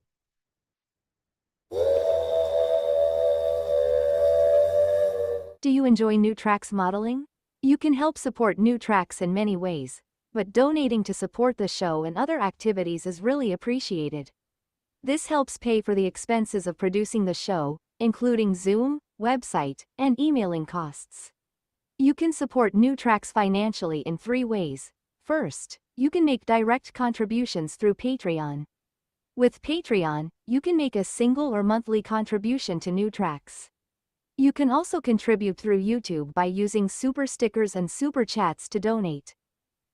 Do you enjoy NewTraxx modeling? You can help support NewTraxx in many ways, but donating to support the show and other activities is really appreciated. This helps pay for the expenses of producing the show, including Zoom, website, and emailing costs. You can support NewTraxx financially in 3 ways. First, you can make direct contributions through Patreon. With Patreon, you can make a single or monthly contribution to NewTraxx. You can also contribute through YouTube by using super stickers and super chats to donate.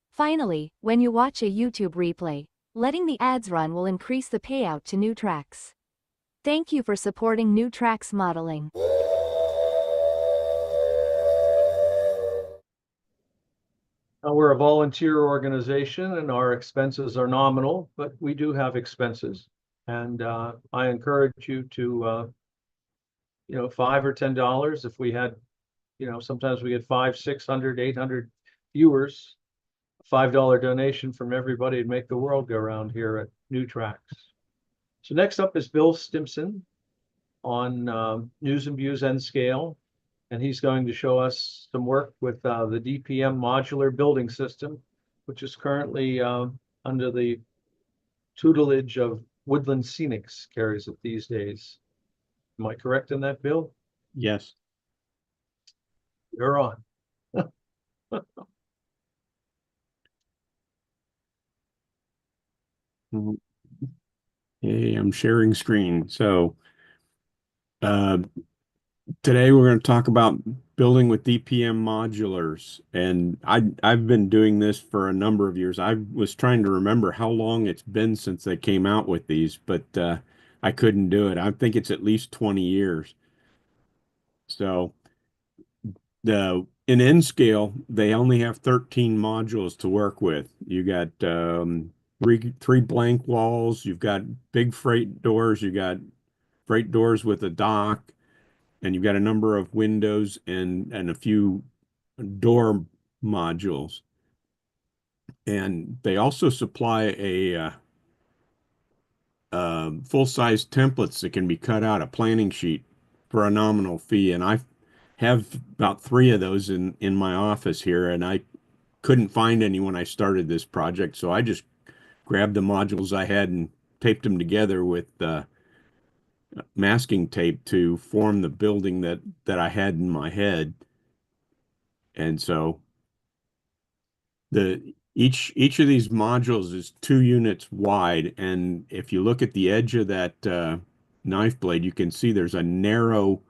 Finally, when you watch a YouTube replay, letting the ads run will increase the payout to NewTraxx. Thank you for supporting NewTraxx modeling. Now, we're a volunteer organization and our expenses are nominal, but we do have expenses. And I encourage you to $5 or $10. If we had, sometimes we get 500, 600, 800 viewers, a $5 donation from everybody would make the world go round here at NewTraxx. So next up is Bill Stimson on News and Views N scale. And he's going to show us some work with the DPM modular building system, which is currently under the tutelage of Woodland Scenics carries it these days. Am I correct in that, Bill? Yes. You're on. Hey, I'm sharing screen. So today we're going to talk about building with DPM modulars. And I've been doing this for a number of years. I was trying to remember how long it's been since they came out with these, but I couldn't do it. I think it's at least 20 years. So in N scale, they only have 13 modules to work with. You got 3 blank walls, you've got big freight doors, you got freight doors with a dock, and you've got a number of windows and a few door modules. And they also supply a full-size templates that can be cut out, a planning sheet for a nominal fee. And I have about 3 of those in my office here, and I couldn't find any when I started this project. So I just grabbed the modules I had and taped them together with masking tape to form the building that I had in my head. And so each of these modules is 2 units wide, and if you look at the edge of that knife blade, you can see there's a narrow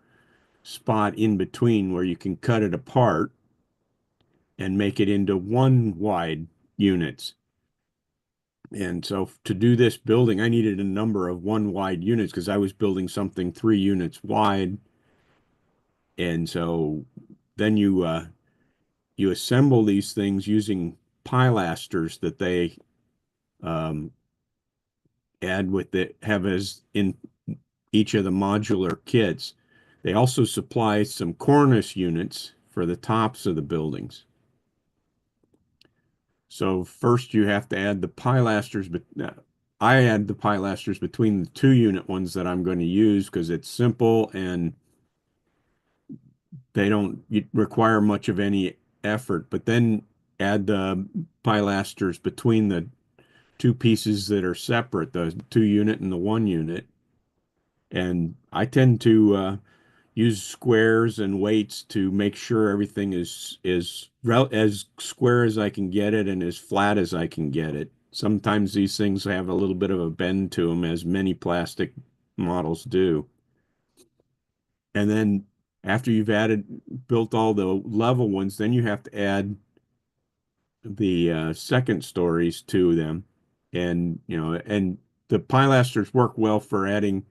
spot in between where you can cut it apart and make it into 1 wide units. And so to do this building, I needed a number of 1 wide units because I was building something 3 units wide. And so then you assemble these things using pilasters that they add with it, have as in each of the modular kits. They also supply some cornice units for the tops of the buildings. So first you have to add the pilasters, but I add the pilasters between the 2 unit ones that I'm going to use because it's simple and they don't require much of any effort. But then add the pilasters between the 2 pieces that are separate, the 2 unit and the 1 unit. And I tend to use squares and weights to make sure everything is as square as I can get it and as flat as I can get it. Sometimes these things have a little bit of a bend to them, as many plastic models do. And then after you've built all the level ones, then you have to add the second stories to them. And, and the pilasters work well for adding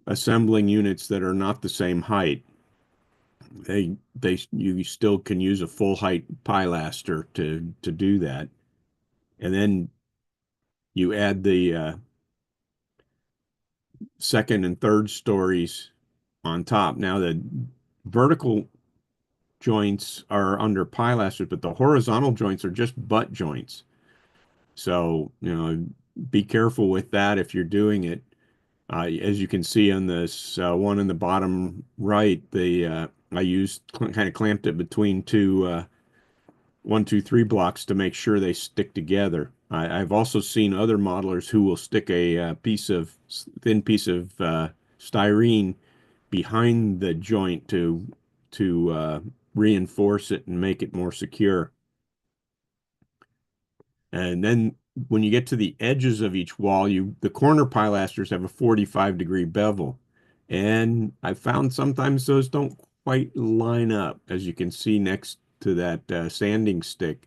assembling units that are not the same height. You still can use a full height pilaster to do that. And then you add the second and third stories on top. Now the vertical joints are under pilasters, but the horizontal joints are just butt joints. So, be careful with that if you're doing it. As you can see on this one in the bottom right, I used kind of clamped it between 2 1, 2, 3 blocks to make sure they stick together. I've also seen other modelers who will stick a thin piece of styrene behind the joint to reinforce it and make it more secure. And then when you get to the edges of each wall, the corner pilasters have a 45-degree bevel. And I found sometimes those don't quite line up. As you can see next to that sanding stick,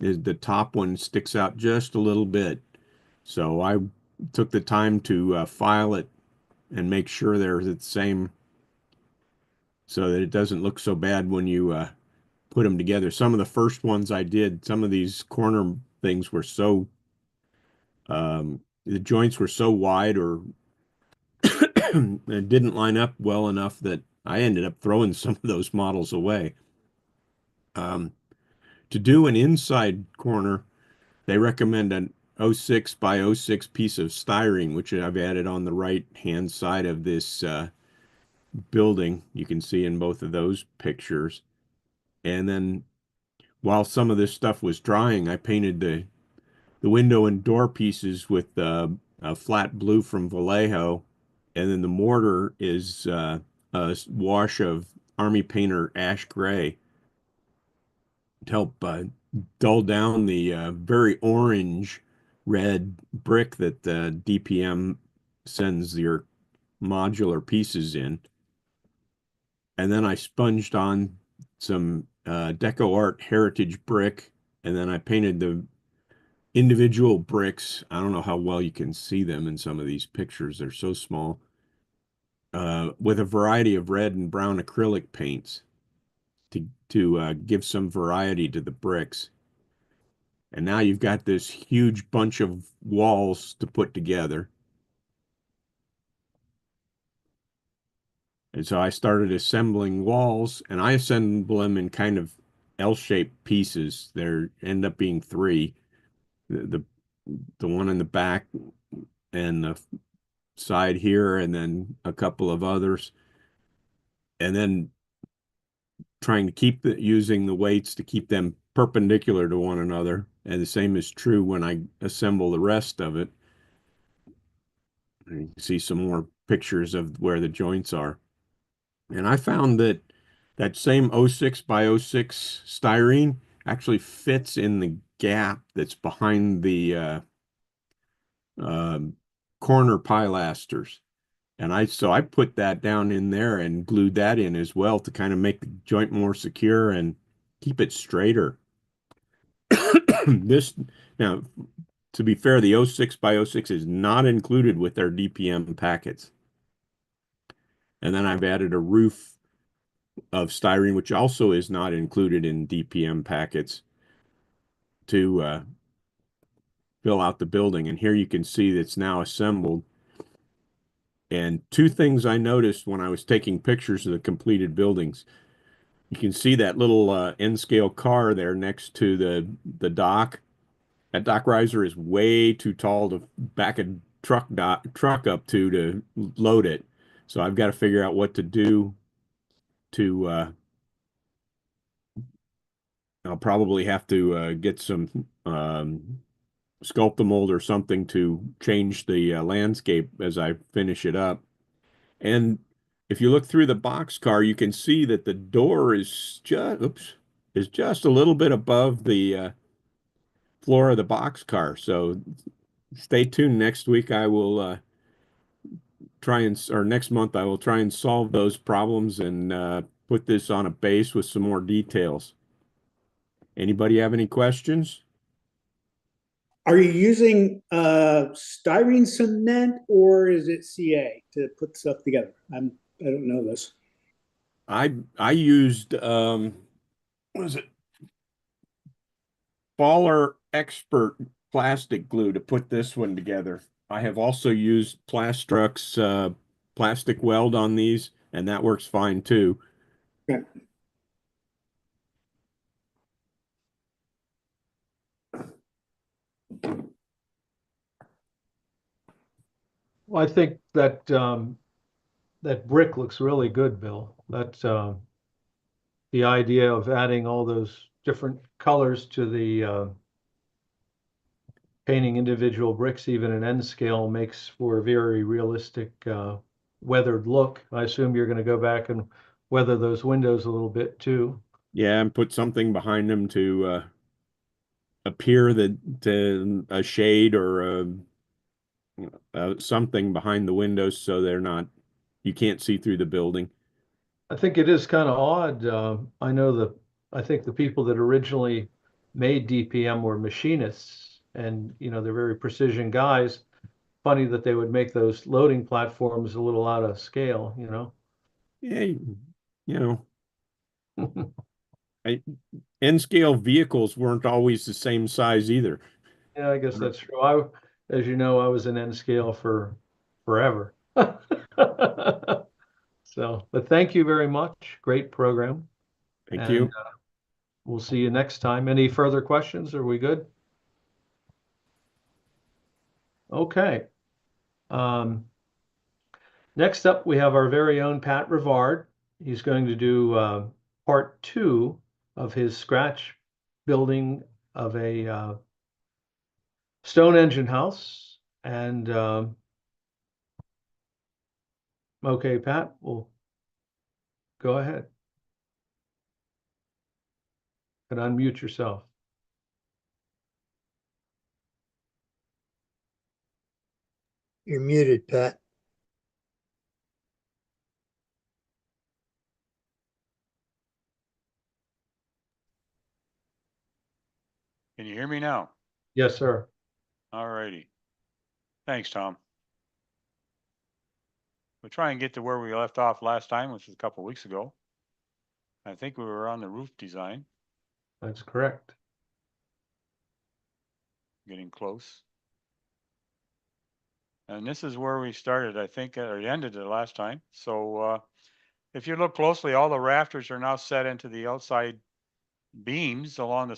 the top one sticks out just a little bit. So I took the time to file it and make sure they're the same so that it doesn't look so bad when you put them together. Some of the first ones I did, some of these corner things were so the joints were so wide or it didn't line up well enough that I ended up throwing some of those models away. To do an inside corner, they recommend an 06 by 06 piece of styrene, which I've added on the right-hand side of this building. You can see in both of those pictures. And then while some of this stuff was drying, I painted the window and door pieces with a flat blue from Vallejo, and then the mortar is a wash of Army Painter ash gray to help dull down the very orange red brick that the DPM sends your modular pieces in. And then I sponged on some Deco Art Heritage brick, and then I painted the individual bricks. I don't know how well you can see them in some of these pictures. They're so small. With a variety of red and brown acrylic paints to give some variety to the bricks. And now you've got this huge bunch of walls to put together. And so I started assembling walls, and I assemble them in kind of L-shaped pieces. There end up being three. The one in the back and the side here, and then a couple of others. And then trying to keep using the weights to keep them perpendicular to one another. And the same is true when I assemble the rest of it. And you can see some more pictures of where the joints are. And I found that that same 06 by 06 styrene actually fits in the gap that's behind the corner pilasters. And so I put that down in there and glued that in as well to kind of make the joint more secure and keep it straighter. This, now, to be fair, the 06 by 06 is not included with their DPM packets. And then I've added a roof of styrene, which also is not included in DPM packets, to fill out the building. And here you can see that's now assembled. And two things I noticed when I was taking pictures of the completed buildings. You can see that little N-scale car there next to the dock. That dock riser is way too tall to back a truck up to load it. So I've got to figure out what to do to I'll probably have to get some Sculptamold or something to change the landscape as I finish it up. And if you look through the box car, you can see that the door is just a little bit above the floor of the box car. So stay tuned. Next week I will next month I will try and solve those problems and put this on a base with some more details. Anybody have any questions? Are you using styrene cement or is it CA to put stuff together? I don't know this. I used what was it? Baller Expert plastic glue to put this one together. I have also used Plastrux plastic weld on these, and that works fine too. Okay. Well, I think that that brick looks really good, Bill. That's the idea of adding all those different colors to the painting individual bricks, even an N scale, makes for a very realistic weathered look. I assume you're going to go back and weather those windows a little bit too. Yeah, and put something behind them to appear to a shade or something behind the windows so you can't see through the building. I think it is kind of odd. I think the people that originally made DPM were machinists, and they're very precision guys. Funny that they would make those loading platforms a little out of scale, Yeah, N-scale vehicles weren't always the same size either. Yeah, I guess that's true. As you know, I was in N scale for forever. So, but thank you very much. Great program. Thank you. We'll see you next time. Any further questions? Are we good? Okay. Next up, we have our very own Pat Rivard. He's going to do part 2 of his scratch building of a stone engine house. And okay, Pat, we'll go ahead and unmute yourself. You're muted, Pat. Can you hear me now? Yes, sir. All righty. Thanks, Tom. We'll try and get to where we left off last time, which was a couple of weeks ago. I think we were on the roof design. That's correct. Getting close. And this is where we started, I think, or ended it last time. So if you look closely, all the rafters are now set into the outside beams along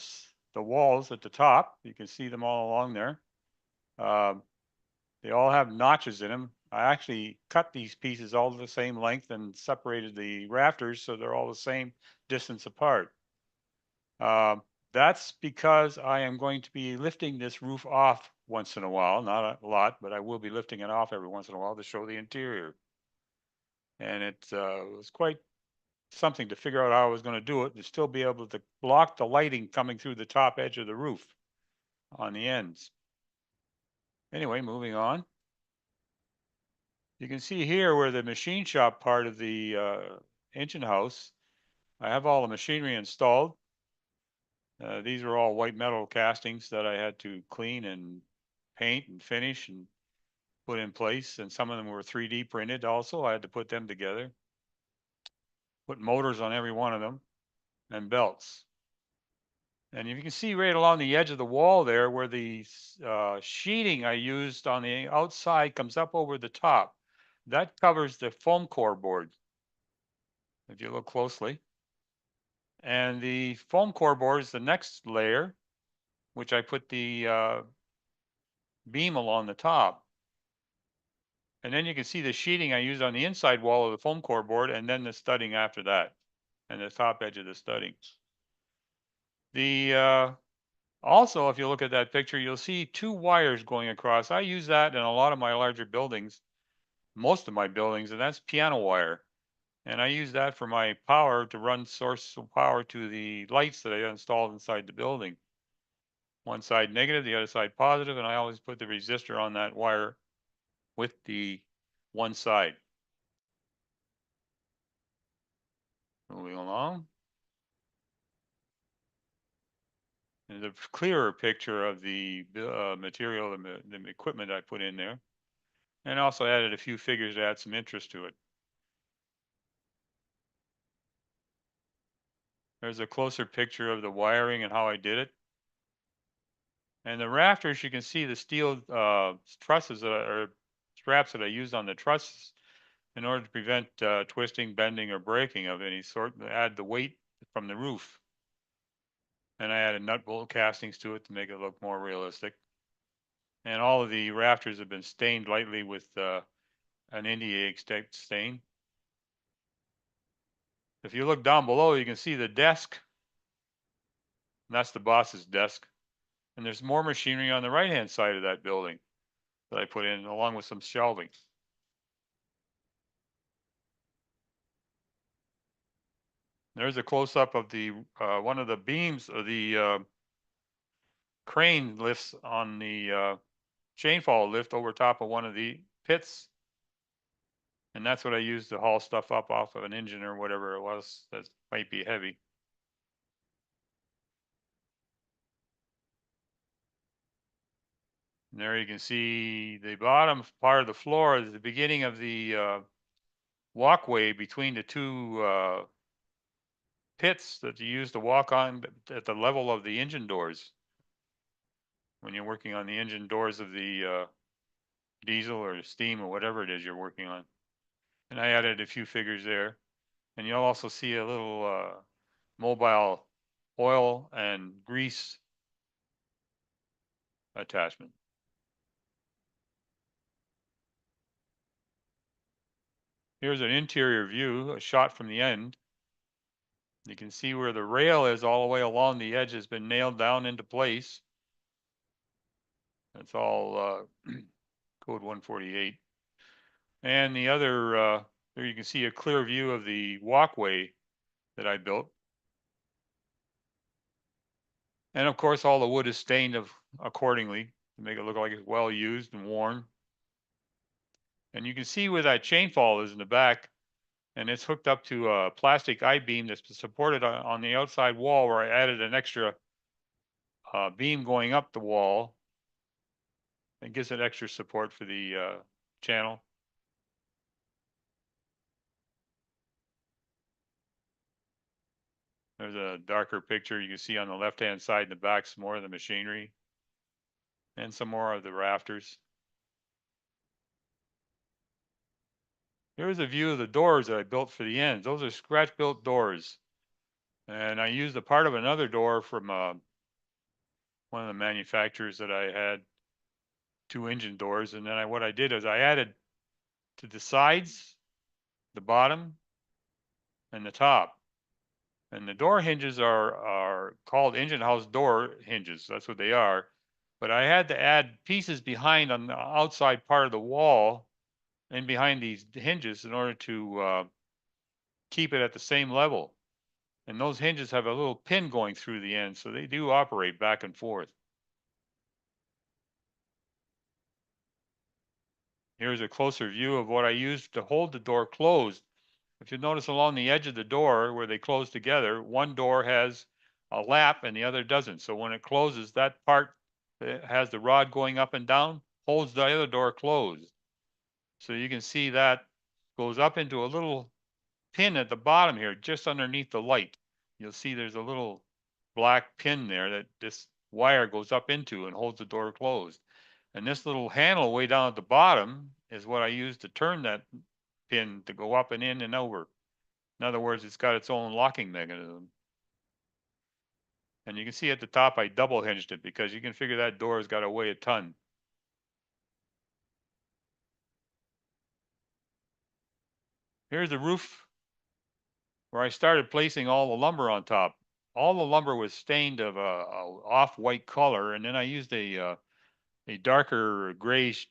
the walls at the top. You can see them all along there. They all have notches in them. I actually cut these pieces all the same length and separated the rafters so they're all the same distance apart. That's because I am going to be lifting this roof off once in a while, not a lot, but I will be lifting it off every once in a while to show the interior. And it was quite something to figure out how I was going to do it and still be able to block the lighting coming through the top edge of the roof on the ends. Anyway, moving on. You can see here where the machine shop part of the engine house, I have all the machinery installed. These are all white metal castings that I had to clean and paint and finish and put in place. And some of them were 3D printed also. I had to put them together. Put motors on every one of them and belts. And you can see right along the edge of the wall there where the sheeting I used on the outside comes up over the top. That covers the foam core board, if you look closely. And the foam core board is the next layer, which I put the beam along the top. And then you can see the sheeting I used on the inside wall of the foam core board and then the studding after that, and the top edge of the studding. Also, if you look at that picture, you'll see two wires going across. I use that in a lot of my larger buildings, most of my buildings, and that's piano wire. And I use that for my power to run source of power to the lights that I installed inside the building. One side negative, the other side positive, and I always put the resistor on that wire with the one side. Moving along. There's a clearer picture of the material and the equipment I put in there. And also added a few figures to add some interest to it. There's a closer picture of the wiring and how I did it. And the rafters, you can see the steel trusses or straps that I used on the trusses in order to prevent twisting, bending, or breaking of any sort, and add the weight from the roof. And I added nut bolt castings to it to make it look more realistic. And all of the rafters have been stained lightly with an India stain. If you look down below, you can see the desk. And that's the boss's desk. And there's more machinery on the right-hand side of that building that I put in, along with some shelving. There's a close-up of the one of the beams of the crane lifts on the chainfall lift over top of one of the pits. And that's what I used to haul stuff up off of an engine or whatever it was that might be heavy. And there you can see the bottom part of the floor is the beginning of the walkway between the two pits that you use to walk on at the level of the engine doors. When you're working on the engine doors of the diesel or steam or whatever it is you're working on. And I added a few figures there. And you'll also see a little mobile oil and grease attachment. Here's an interior view, a shot from the end. You can see where the rail is all the way along the edge has been nailed down into place. That's all code 148. And the other, there you can see a clear view of the walkway that I built. And of course, all the wood is stained accordingly to make it look like it's well used and worn. And you can see where that chainfall is in the back, and it's hooked up to a plastic I-beam that's supported on the outside wall, where I added an extra beam going up the wall. It gives it extra support for the channel. There's a darker picture you can see on the left-hand side in the back, some more of the machinery and some more of the rafters. Here's a view of the doors that I built for the ends. Those are scratch-built doors. And I used a part of another door from one of the manufacturers that I had, 2 engine doors. And then what I did is I added to the sides, the bottom, and the top. And the door hinges are called engine house door hinges. That's what they are. But I had to add pieces behind on the outside part of the wall and behind these hinges in order to keep it at the same level. And those hinges have a little pin going through the end, so they do operate back and forth. Here's a closer view of what I used to hold the door closed. If you notice along the edge of the door where they close together, one door has a lap and the other doesn't. So when it closes, that part that has the rod going up and down holds the other door closed. So you can see that goes up into a little pin at the bottom here, just underneath the light. You'll see there's a little black pin there that this wire goes up into and holds the door closed. And this little handle way down at the bottom is what I use to turn that pin to go up and in and over. In other words, it's got its own locking mechanism. And you can see at the top, I double hinged it because you can figure that door has got to weigh a ton. Here's the roof where I started placing all the lumber on top. All the lumber was stained of a off-white color, and then I used a darker grayish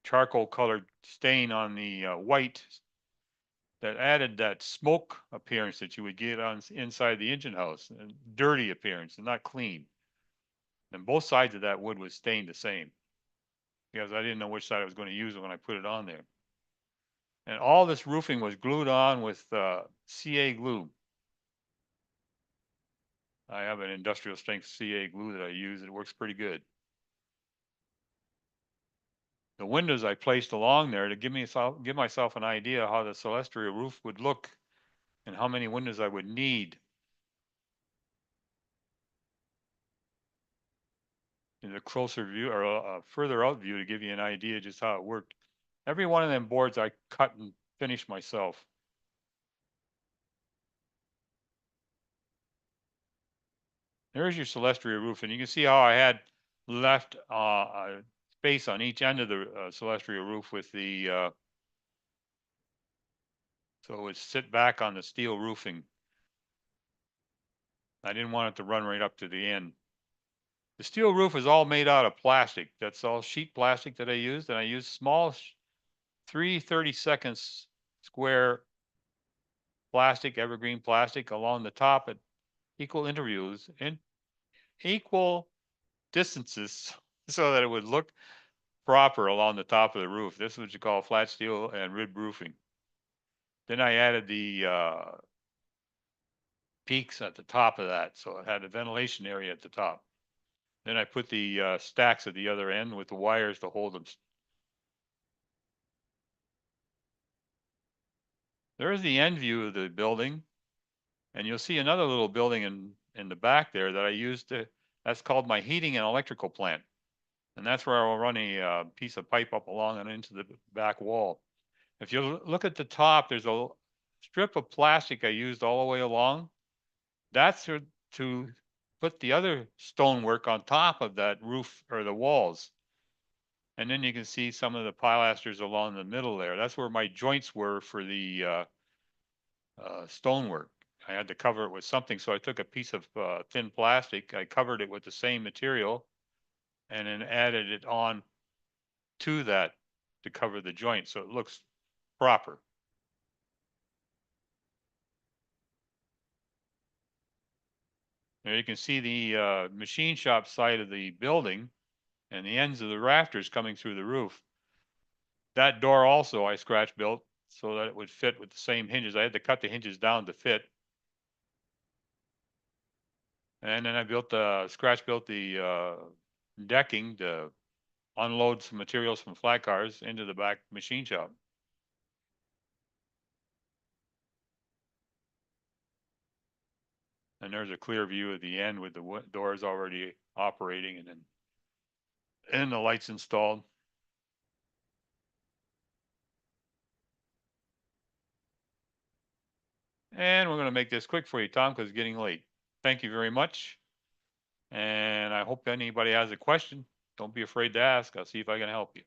charcoal colored stain on the white that added that smoke appearance that you would get on inside the engine house, and dirty appearance and not clean. And both sides of that wood was stained the same because I didn't know which side I was going to use when I put it on there. And all this roofing was glued on with CA glue. I have an industrial strength CA glue that I use. It works pretty good. The windows I placed along there to give myself an idea how the celestial roof would look and how many windows I would need. In a closer view or a further out view to give you an idea just how it worked. Every one of them boards I cut and finished myself. There's your celestial roof, and you can see how I had left space on each end of the celestial roof with the so it would sit back on the steel roofing. I didn't want it to run right up to the end. The steel roof is all made out of plastic. That's all sheet plastic that I used, and I used small 3 30-second square plastic, evergreen plastic along the top at equal intervals in equal distances so that it would look proper along the top of the roof. This is what you call flat steel and rib roofing. Then I added the peaks at the top of that, so it had a ventilation area at the top. Then I put the stacks at the other end with the wires to hold them. There's the end view of the building, and you'll see another little building in the back there that I used to, that's called my heating and electrical plant. And that's where I'll run a piece of pipe up along and into the back wall. If you look at the top, there's a strip of plastic I used all the way along. That's to put the other stonework on top of that roof or the walls. And then you can see some of the pilasters along the middle there. That's where my joints were for the stonework. I had to cover it with something, so I took a piece of thin plastic. I covered it with the same material and then added it on to that to cover the joint so it looks proper. There you can see the machine shop side of the building and the ends of the rafters coming through the roof. That door also I scratch built so that it would fit with the same hinges. I had to cut the hinges down to fit. And then I scratch built the decking to unload some materials from flat cars into the back machine shop. And there's a clear view of the end with the doors already operating and the lights installed. And we're going to make this quick for you, Tom, because it's getting late. Thank you very much. And I hope anybody has a question, don't be afraid to ask. I'll see if I can help you.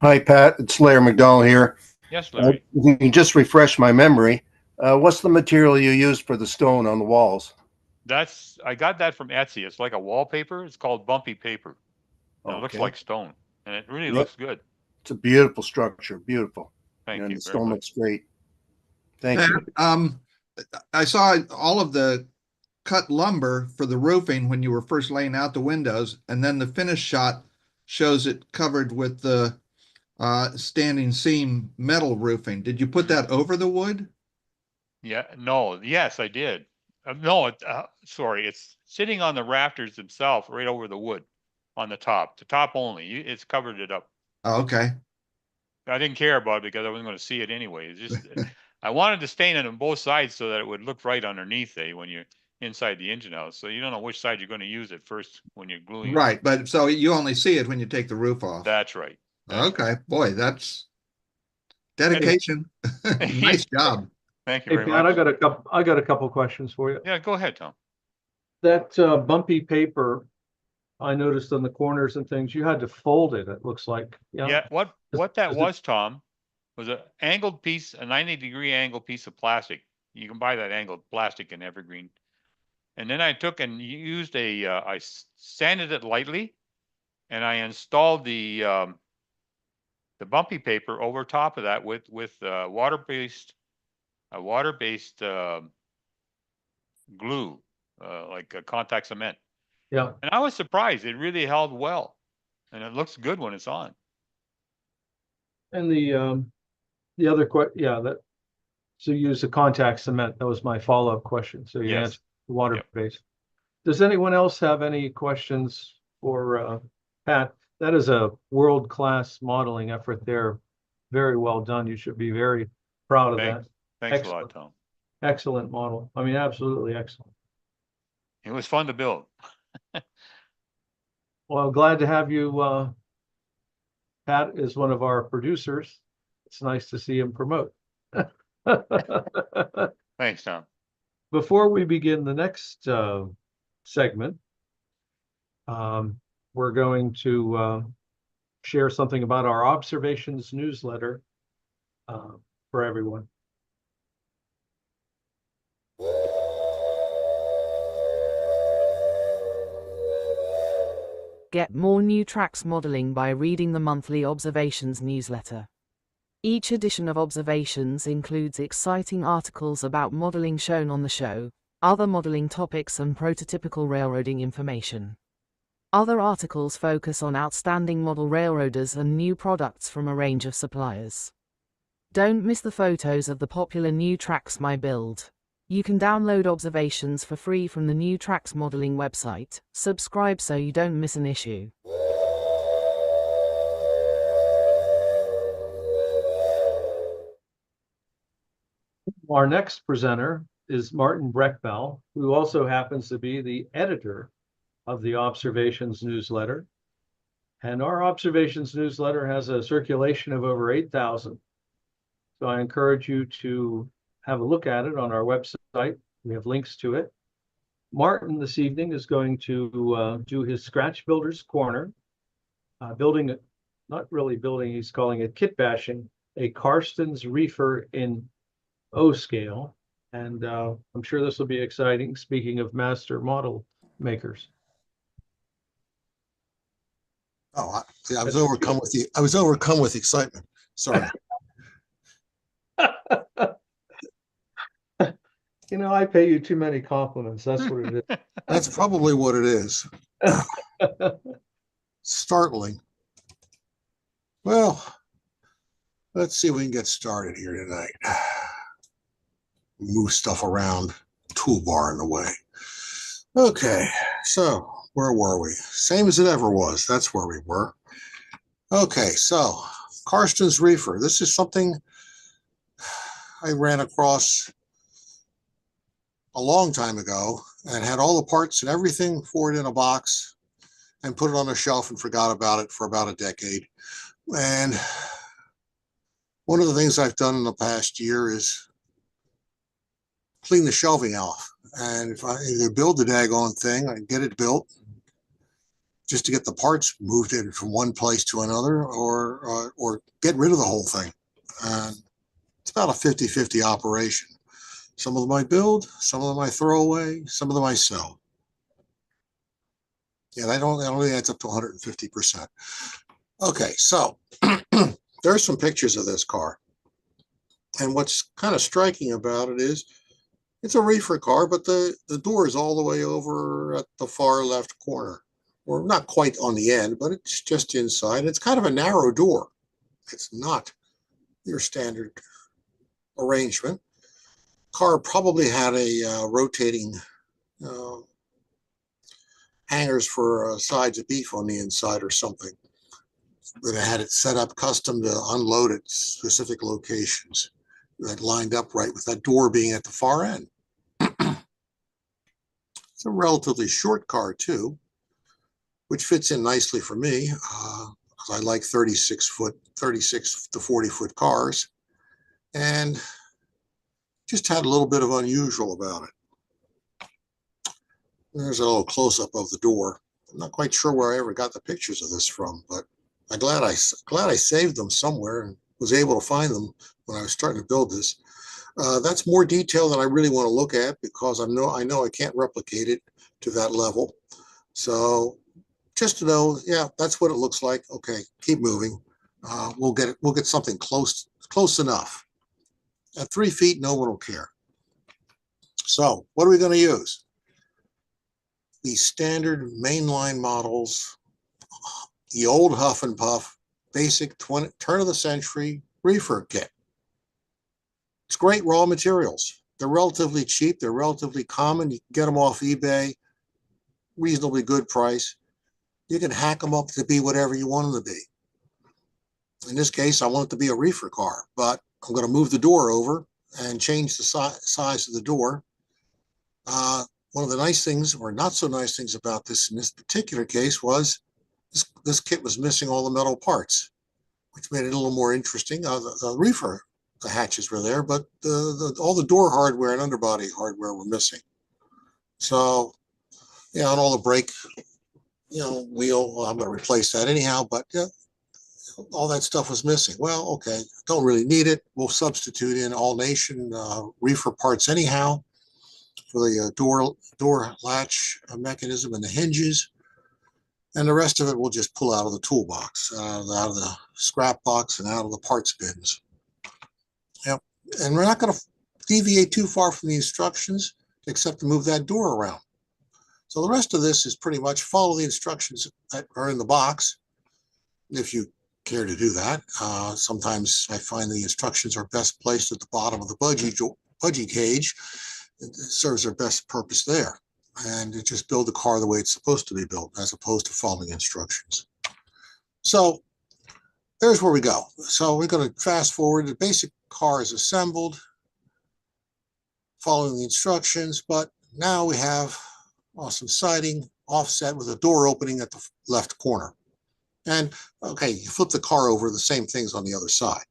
Hi, Pat. It's Larry McDonald here. Yes, Larry. You can just refresh my memory. What's the material you used for the stone on the walls? I got that from Etsy. It's like a wallpaper. It's called bumpy paper. And it looks Okay. like stone, and it really Yep. looks good. It's a beautiful structure. Beautiful. Thank And you the very stone much. looks great. Thank you. I saw all of the cut lumber for the roofing when you were first laying out the windows, and then the finished shot shows it covered with the standing seam metal roofing. Did you put that over the wood? Yeah, no, yes, I did. No, sorry, it's sitting on the rafters themselves, right over the wood, on the top only. It's covered it up. Oh, okay. I didn't care about it because I wasn't going to see it anyway. It's just I wanted to stain it on both sides so that it would look right underneath when you're inside the engine house. So you don't know which side you're going to use it first when you're gluing. Right, but so you only see it when you take the roof off. That's right. Okay, boy, that's dedication. Nice job. Thank you Hey, very Pat, much. I got a couple questions for you. Yeah, go ahead, Tom. That bumpy paper I noticed on the corners and things, you had to fold it, it looks like. Yeah, what that was, Tom, was an angled piece, a 90-degree angled piece of plastic. You can buy that angled plastic in Evergreen. And then I took and used I sanded it lightly, and I installed the bumpy paper over top of that with water-based glue, like a contact cement. Yeah. And I was surprised. It really held well, and it looks good when it's on. And the other so you use the contact cement. That was my follow-up question. So you Yes. answered water-based. Does anyone else have any questions for Pat? That is a world-class modeling effort there. Very well done. You should be very proud of that. Thanks a lot, Tom. Excellent model. I mean, absolutely excellent. It was fun to build. Well, glad to have you. Pat is one of our producers. It's nice to see him promote. Thanks, Tom. Before we begin the next segment, we're going to share something about our observations newsletter for everyone. Get more NewTraxx modeling by reading the monthly Observations newsletter. Each edition of Observations includes exciting articles about modeling shown on the show, other modeling topics and prototypical railroading information. Other articles focus on outstanding model railroaders and new products from a range of suppliers. Don't miss the photos of the popular NewTraxx My Build. You can download Observations for free from the NewTraxx modeling website. Subscribe so you don't miss an issue. Our next presenter is Martin Brechbiel, who also happens to be the editor of the Observations newsletter. And our Observations newsletter has a circulation of over 8,000. So I encourage you to have a look at it on our website. We have links to it. Martin this evening is going to do his Scratch Builder's Corner, not really building, he's calling it kit bashing, a Carstens Reefer in O scale. And I'm sure this will be exciting, speaking of master model makers. Oh, I was overcome with excitement. Sorry. You know, I pay you too many compliments. That's what it is. That's probably what it is. Startling. Well, let's see if we can get started here tonight. Move stuff around, toolbar in the way. Okay, so where were we? Same as it ever was. That's where we were. Okay, so Carstens Reefer. This is something I ran across a long time ago and had all the parts and everything for it in a box and put it on a shelf and forgot about it for about a decade. And one of the things I've done in the past year is clean the shelving off. And if I either build the daggone thing, I get it built just to get the parts moved in from one place to another, or get rid of the whole thing. And it's about a 50-50 operation. Some of them I build, some of them I throw away, some of them I sell. Yeah, that only adds up to 150%. Okay, so there's some pictures of this car. And what's kind of striking about it is it's a reefer car, but the door is all the way over at the far left corner. Or not quite on the end, but it's just inside. It's kind of a narrow door. It's not your standard arrangement. Car probably had a rotating hangers for sides of beef on the inside or something. But it had it set up custom to unload at specific locations that lined up right with that door being at the far end. It's a relatively short car too, which fits in nicely for me. I like 36 to 40 foot cars, and just had a little bit of unusual about it. There's a little close-up of the door. I'm not quite sure where I ever got the pictures of this from, but I'm glad I saved them somewhere and was able to find them when I was starting to build this. That's more detail than I really want to look at, because I know I can't replicate it to that level. So just to know, yeah, that's what it looks like. Okay, keep moving. We'll get something close enough. At 3 feet, no one will care. So what are we going to use? These standard mainline models, the old Huff and Puff, basic turn of the century reefer kit. It's great raw materials. They're relatively cheap. They're relatively common. You can get them off eBay, reasonably good price. You can hack them up to be whatever you want them to be. In this case, I want it to be a reefer car, but I'm going to move the door over and change the size of the door. One of the nice things, or not so nice things about this in this particular case, was this kit was missing all the metal parts, which made it a little more interesting. The reefer, the hatches were there, but all the door hardware and underbody hardware were missing. So, yeah, and all the brake, wheel, well, I'm going to replace that anyhow, but yeah, all that stuff was missing. Well, okay, don't really need it. We'll substitute in all nation reefer parts anyhow for the door latch mechanism and the hinges. And the rest of it we'll just pull out of the toolbox, out of the scrap box and out of the parts bins. Yep. And we're not going to deviate too far from the instructions except to move that door around. So the rest of this is pretty much follow the instructions that are in the box, if you care to do that. Sometimes I find the instructions are best placed at the bottom of the budgie cage. It serves their best purpose there. And it just build the car the way it's supposed to be built, as opposed to following instructions. So there's where we go. So we're going to fast forward. The basic car is assembled, following the instructions, but now we have awesome siding offset with a door opening at the left corner. And okay, you flip the car over, the same thing's on the other side.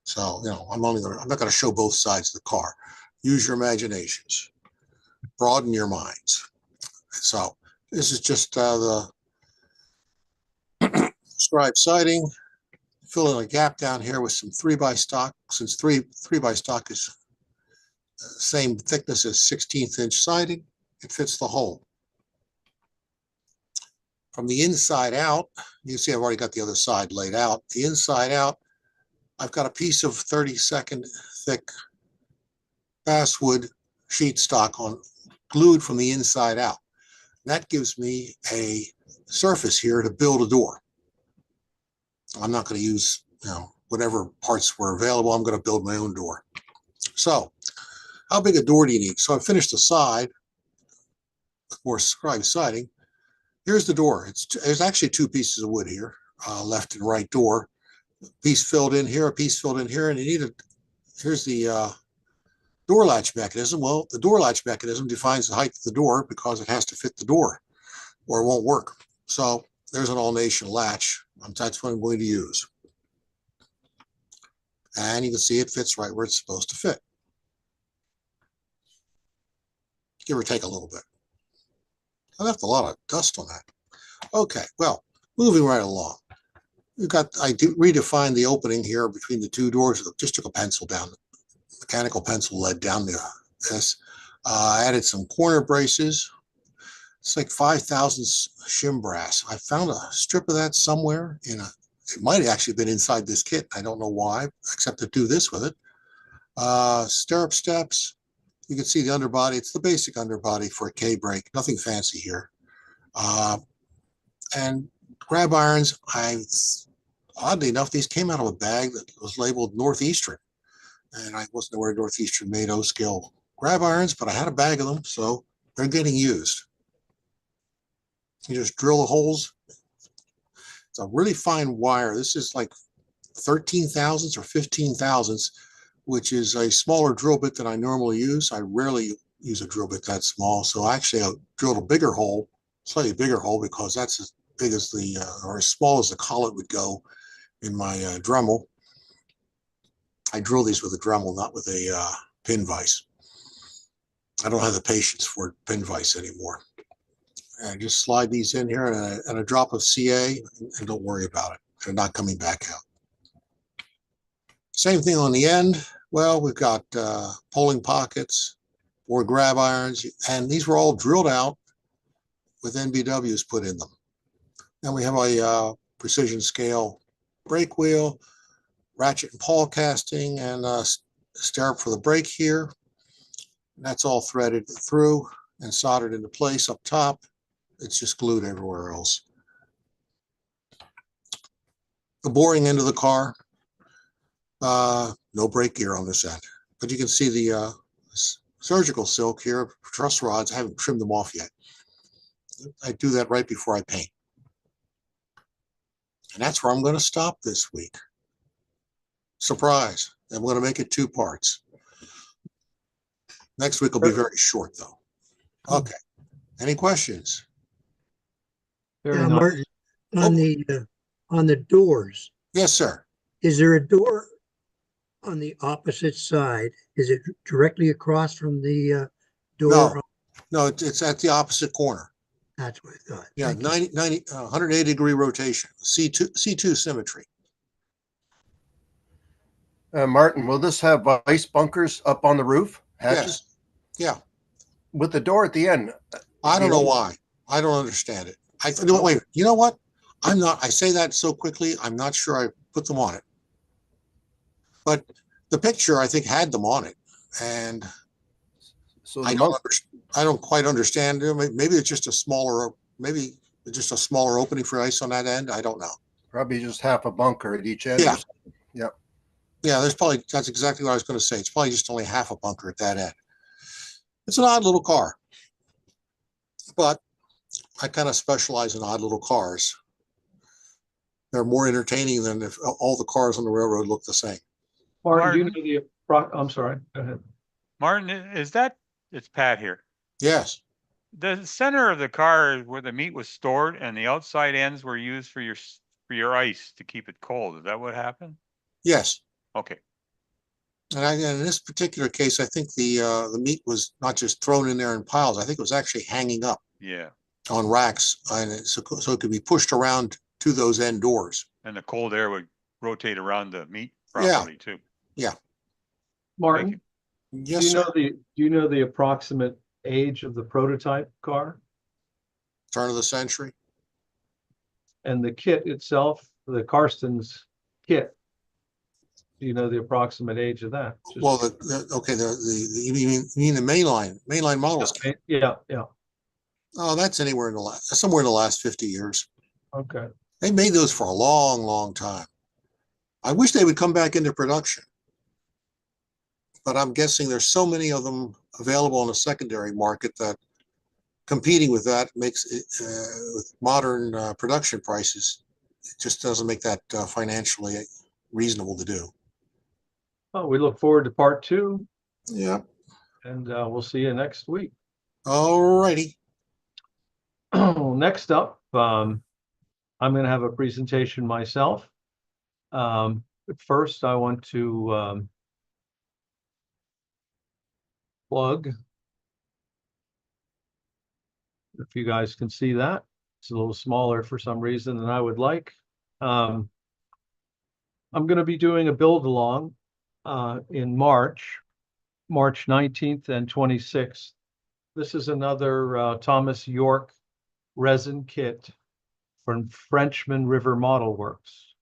So, I'm not going to show both sides of the car. Use your imaginations. Broaden your minds. So this is just the scribe siding. Fill in a gap down here with some 3x stock, since 3x stock is the same thickness as 16th inch siding. It fits the hole. From the inside out, you can see I've already got the other side laid out. The inside out, I've got a piece of 32nd thick basswood sheet stock glued from the inside out. That gives me a surface here to build a door. I'm not going to use, whatever parts were available. I'm going to build my own door. So how big a door do you need? So I finished the side with more scribe siding. Here's the door. There's actually 2 pieces of wood here, left and right door. A piece filled in here, a piece filled in here, and here's the door latch mechanism. Well, the door latch mechanism defines the height of the door because it has to fit the door or it won't work. So there's an all-nation latch. That's what I'm going to use. And you can see it fits right where it's supposed to fit. give or take a little bit. I left a lot of dust on that. Okay, well, moving right along. I redefined the opening here between the two doors. Just took a pencil down, mechanical pencil lead down this. Added some corner braces. It's like 5,000 shim brass. I found a strip of that somewhere it might have actually been inside this kit. I don't know why, except to do this with it. Stirrup steps. You can see the underbody. It's the basic underbody for a K brake. Nothing fancy here. And grab irons. Oddly enough, these came out of a bag that was labeled Northeastern. And I wasn't aware Northeastern made O-scale grab irons, but I had a bag of them, so they're getting used. You just drill the holes. It's a really fine wire. This is like 13 thousandths or 15 thousandths, which is a smaller drill bit than I normally use. I rarely use a drill bit that small. So actually I drilled a bigger hole, slightly bigger hole, because that's as big as or as small as the collet would go in my Dremel. I drill these with a Dremel, not with a pin vise. I don't have the patience for pin vise anymore. And just slide these in here and a drop of CA, and don't worry about it. They're not coming back out. Same thing on the end. Well, we've got polling pockets or grab irons, and these were all drilled out with NBWs put in them. Then we have a precision scale brake wheel, ratchet and pawl casting, and a stirrup for the brake here. That's all threaded through and soldered into place up top. It's just glued everywhere else. The boring end of the car, no brake gear on this end, but you can see the surgical silk here, truss rods. I haven't trimmed them off yet. I do that right before I paint. And that's where I'm going to stop this week. Surprise. I'm going to make it 2 parts. Next week will be very short, though. Okay. Any questions? Yeah, Martin, on the doors. Yes, sir. Is there a door on the opposite side? Is it directly across from the door? No, it's at the opposite corner. That's what I thought. Yeah, 180 degree rotation, C2 symmetry. Martin, will this have ice bunkers up on the roof? Hatches? Yes. Yeah. With the door at the end. I don't know why. I don't understand it. Wait, you know what? I say that so quickly, I'm not sure I put them on it. But the picture, I think, had them on it. And so I don't quite understand. Maybe it's just a smaller opening for ice on that end. I don't know. Probably just half a bunker at each end. Yeah. Yep. Yeah, that's exactly what I was going to say. It's probably just only half a bunker at that end. It's an odd little car, but I kind of specialize in odd little cars. They're more entertaining than if all the cars on the railroad look the same. Martin, do you know I'm sorry, go ahead. Martin, it's Pat here. Yes. The center of the car is where the meat was stored, and the outside ends were used for your ice to keep it cold. Is that what happened? Yes. Okay. And in this particular case, I think the meat was not just thrown in there in piles. I think it was actually hanging up. Yeah. On racks, and so it could be pushed around to those end doors. And the cold air would rotate around the meat properly too. Yeah. Martin, yes, do you know the approximate age of the prototype car? Turn of the century. And the kit itself, the Carstens kit, do you know the approximate age of that? Well, you mean the mainline models? Yeah. Oh, that's somewhere in the last 50 years. Okay. They made those for a long, long time. I wish they would come back into production, but I'm guessing there's so many of them available on the secondary market that competing with that makes it, with modern production prices, it just doesn't make that financially reasonable to do. Well, we look forward to part 2. Yeah. And we'll see you next week. All righty. Next up, I'm going to have a presentation myself. But first, I want to plug If you guys can see that, it's a little smaller for some reason than I would like. I'm going to be doing a build along in March 19th and 26th. This is another Thomas York resin kit from Frenchman River Model Works.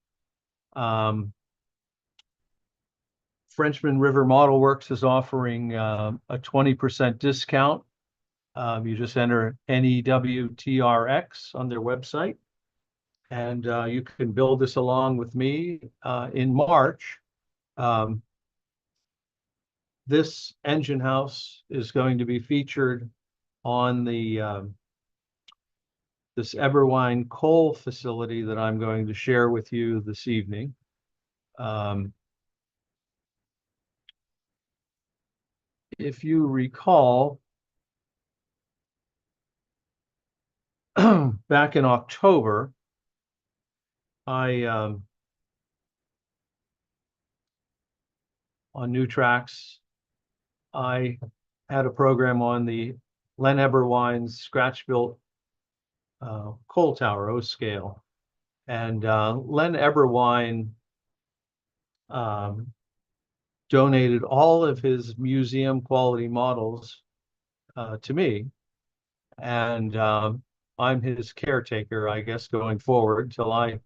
Frenchman River Model Works is offering a 20% discount. You just enter NEWTRX on their website, and you can build this along with me in March. This engine house is going to be featured on the this Eberwein coal facility that I'm going to share with you this evening. If you recall, back in October, I on NewTraxx, I had a program on the Len Eberwein's scratch-built coal tower, O scale. And Len Eberwein donated all of his museum quality models to me. And I'm his caretaker, I guess, going forward till I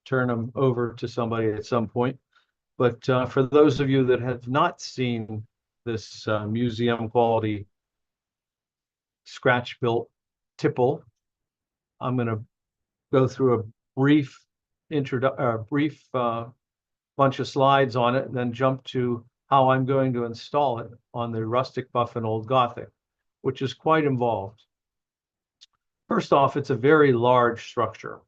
turn them over to somebody at some point. But for those of you that have not seen this museum quality scratch-built tipple, I'm going to go through a brief bunch of slides on it, and then jump to how I'm going to install it on the Rustic Buff and Old Gothic, which is quite involved. First off, it's a very large structure.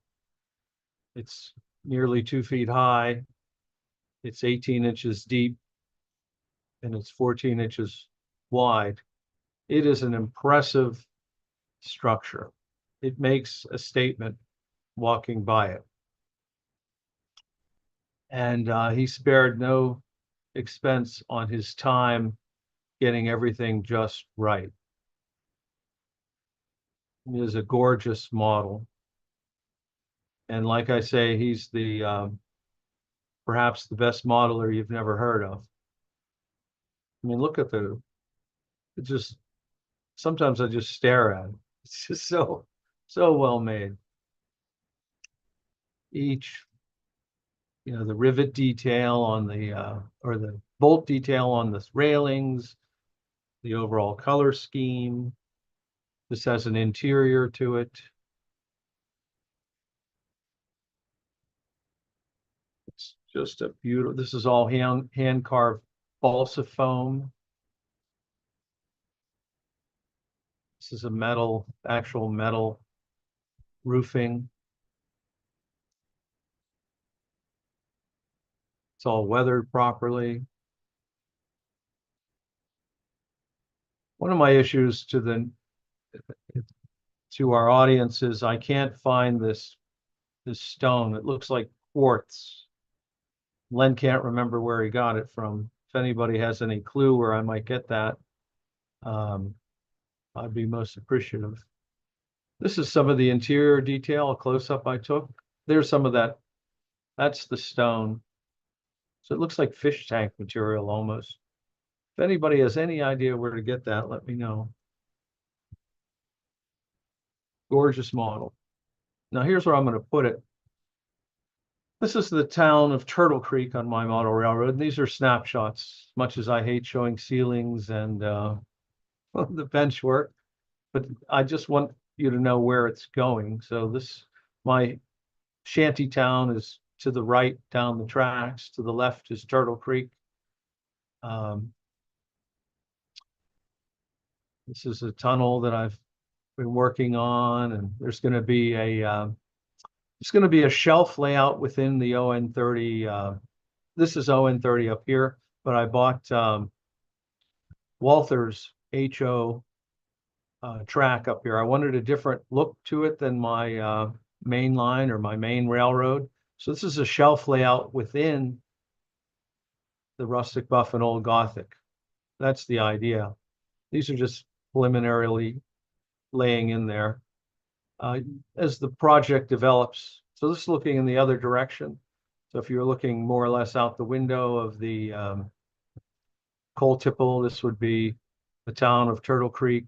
It's nearly 2 feet high. It's 18 inches deep, and it's 14 inches wide. It is an impressive structure. It makes a statement walking by it. And he spared no expense on his time getting everything just right. It is a gorgeous model. And like I say, he's the perhaps the best modeler you've never heard of. I mean, look at it just, sometimes I just stare at it. It's just so well made. Each, the rivet detail on the, or the bolt detail on the railings, the overall color scheme. This has an interior to it. It's just a beautiful, this is all hand carved balsa foam. This is a actual metal roofing. It's all weathered properly. One of my issues to our audience is I can't find this stone. It looks like quartz. Len can't remember where he got it from. If anybody has any clue where I might get that, I'd be most appreciative. This is some of the interior detail, a close-up I took. There's some of that. That's the stone. So it looks like fish tank material almost. If anybody has any idea where to get that, let me know. Gorgeous model. Now here's where I'm going to put it. This is the town of Turtle Creek on my model railroad. And these are snapshots, much as I hate showing ceilings and the bench work. But I just want you to know where it's going. So my shanty town is to the right down the tracks. To the left is Turtle Creek. This is a tunnel that I've been working on, and there's going to be a shelf layout within the ON30. This is ON30 up here, but I bought Walther's HO track up here. I wanted a different look to it than my main line or my main railroad. So this is a shelf layout within the Rustic Buff and Old Gothic. That's the idea. These are just preliminarily laying in there as the project develops. So this is looking in the other direction. So if you're looking more or less out the window of the coal tipple, this would be the town of Turtle Creek,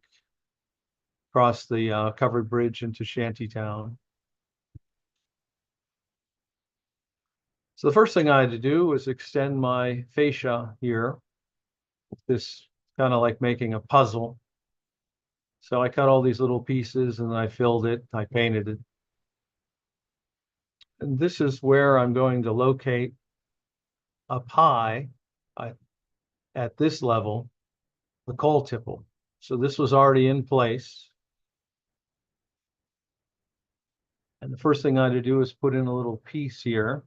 across the covered bridge into Shantytown. So the first thing I had to do was extend my fascia here. This kind of like making a puzzle. So I cut all these little pieces and I filled it, I painted it. And this is where I'm going to locate up high at this level, the coal tipple. So this was already in place. And the first thing I had to do is put in a little piece here.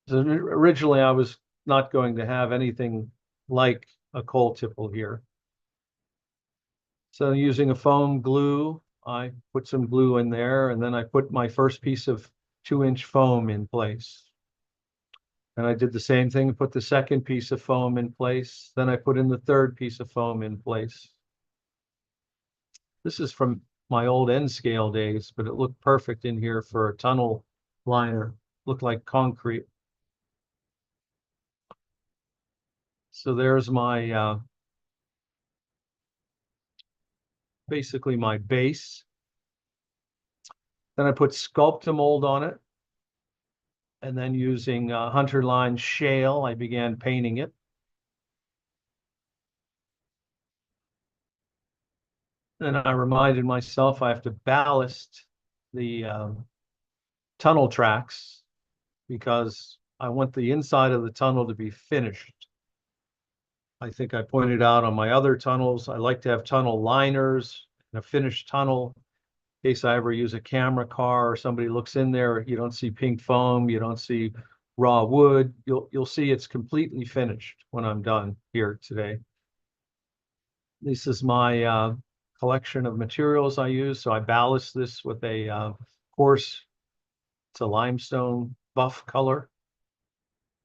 So originally I was not going to have anything like a coal tipple here. So using a foam glue, I put some glue in there, and then I put my first piece of 2-inch foam in place. And I did the same thing, put the second piece of foam in place. Then I put in the third piece of foam in place. This is from my old N scale days, but it looked perfect in here for a tunnel liner. Looked like concrete. So there's my basically my base. Then I put Sculptamold on it. And then using Hunter Line shale, I began painting it. Then I reminded myself I have to ballast the tunnel tracks because I want the inside of the tunnel to be finished. I think I pointed out on my other tunnels, I like to have tunnel liners and a finished tunnel. In case I ever use a camera car or somebody looks in there, you don't see pink foam, you don't see raw wood. You'll see it's completely finished when I'm done here today. This is my collection of materials I use. So I ballast this with a coarse, it's a limestone buff color.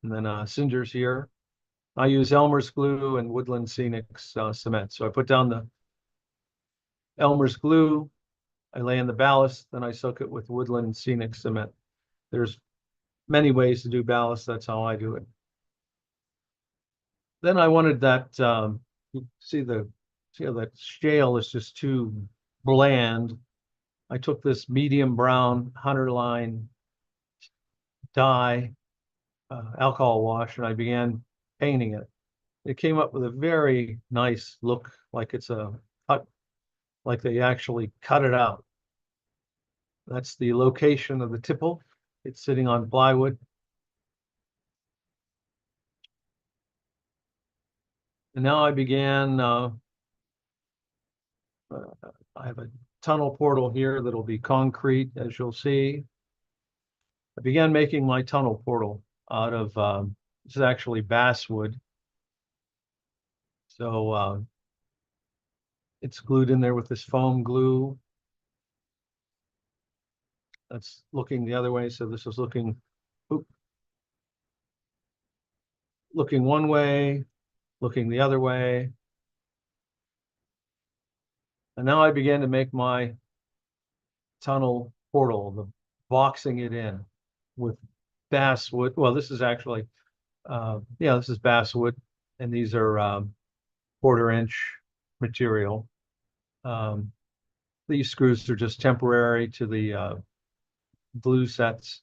And then cinders here. I use Elmer's glue and Woodland Scenics cement. So I put down the Elmer's glue, I lay in the ballast, then I soak it with Woodland Scenic cement. There's many ways to do ballast. That's how I do it. Then I wanted that, see how that shale is just too bland. I took this medium brown Hunter Line dye, alcohol wash, and I began painting it. It came up with a very nice look, like it's a cut, like they actually cut it out. That's the location of the tipple. It's sitting on plywood. And now I began, I have a tunnel portal here that'll be concrete, as you'll see. I began making my tunnel portal out of, this is actually basswood. So it's glued in there with this foam glue. That's looking the other way. So this is looking one way, looking the other way. And now I began to make my tunnel portal, the boxing it in with basswood. Well, this is actually, this is basswood, and these are 1/4-inch material. These screws are just temporary to the glue sets.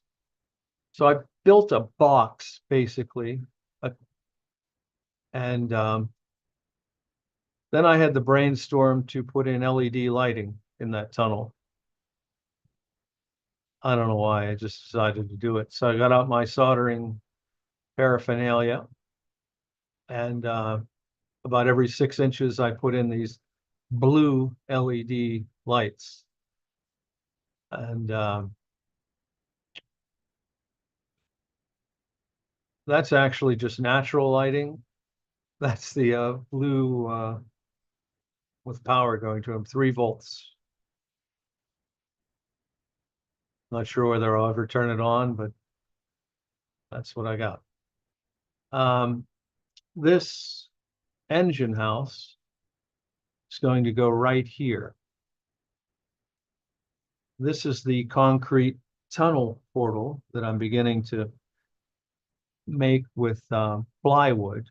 So I built a box basically, and then I had the brainstorm to put in LED lighting in that tunnel. I don't know why, I just decided to do it. So I got out my soldering paraphernalia, and about every 6 inches, I put in these blue LED lights. And that's actually just natural lighting. That's the blue with power going to them, 3 volts. Not sure whether I'll ever turn it on, but that's what I got. This engine house is going to go right here. This is the concrete tunnel portal that I'm beginning to make with plywood.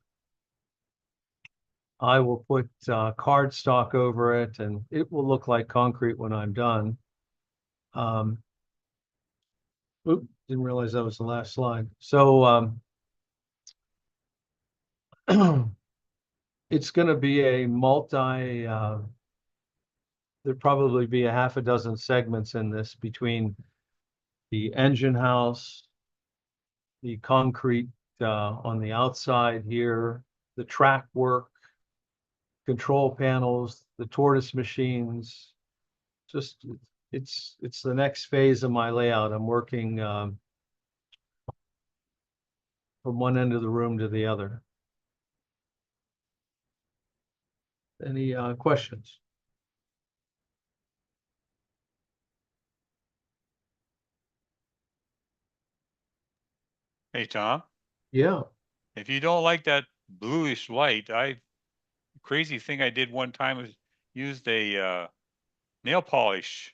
I will put cardstock over it, and it will look like concrete when I'm done. Oop, didn't realize that was the last slide. So it's going to be a there'd probably be a half a dozen segments in this between the engine house, the concrete on the outside here, the track work, control panels, the tortoise machines. Just it's the next phase of my layout. I'm working from one end of the room to the other. Any questions? Hey, Tom. Yeah. If you don't like that bluish light, crazy thing I did one time was used a nail polish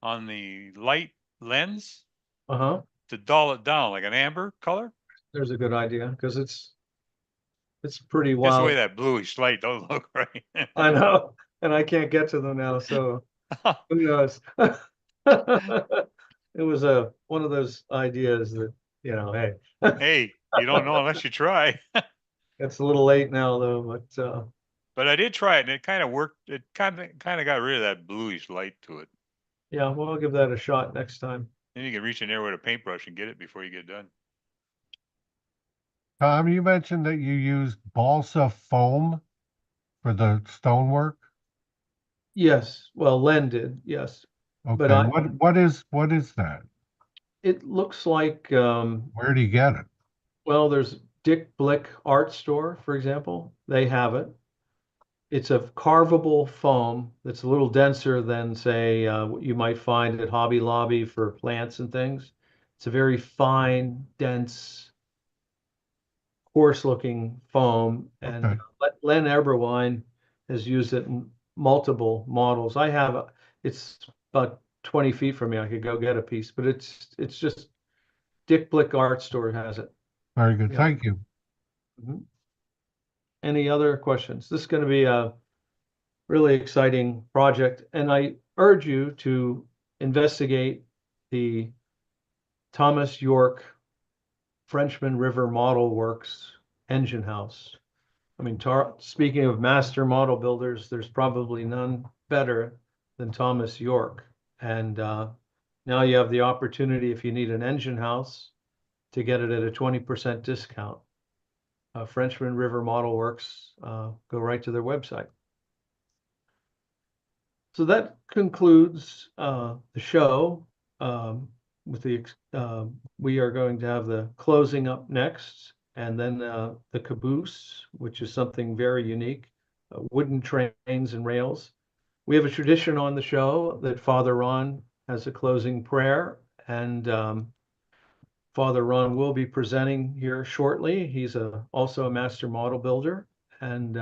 on the light lens to dull it down like an amber color. There's a good idea because it's pretty Just the way wild. that bluish light don't look right. I know, and I can't get to them now, so who knows? It was one of those ideas that, hey. Hey, you don't know unless you try. It's a little late now though, but I did try it and it kind of worked. It kind of got rid of that bluish light to it. yeah, well, I'll give that a shot next time. Then you can reach in there with a paintbrush and get it before you get done. Tom, you mentioned that you used balsa foam for the stonework. Yes, well, Len did, yes. Okay, But what is that? it looks like Where do you get it? well, there's Dick Blick Art Store, for example. They have it. It's a carvable foam that's a little denser than, say, what you might find at Hobby Lobby for plants and things. It's a very fine, dense, coarse-looking foam. And Len Eberwein has used it in multiple models. I have it's about 20 feet from me. I could go get a piece, but it's just Dick Blick Art Store has it. Very good. Yeah. Thank you. Mhm. Any other questions? This is going to be a really exciting project, and I urge you to investigate the Thomas York Frenchman River Model Works engine house. I mean, speaking of master model builders, there's probably none better than Thomas York. And now you have the opportunity, if you need an engine house, to get it at a 20% discount. Frenchman River Model Works, go right to their website. So that concludes the show. We are going to have the closing up next, and then the Caboose, which is something very unique, wooden trains and rails. We have a tradition on the show that Father Ron has a closing prayer, and Father Ron will be presenting here shortly. He's also a master model builder, and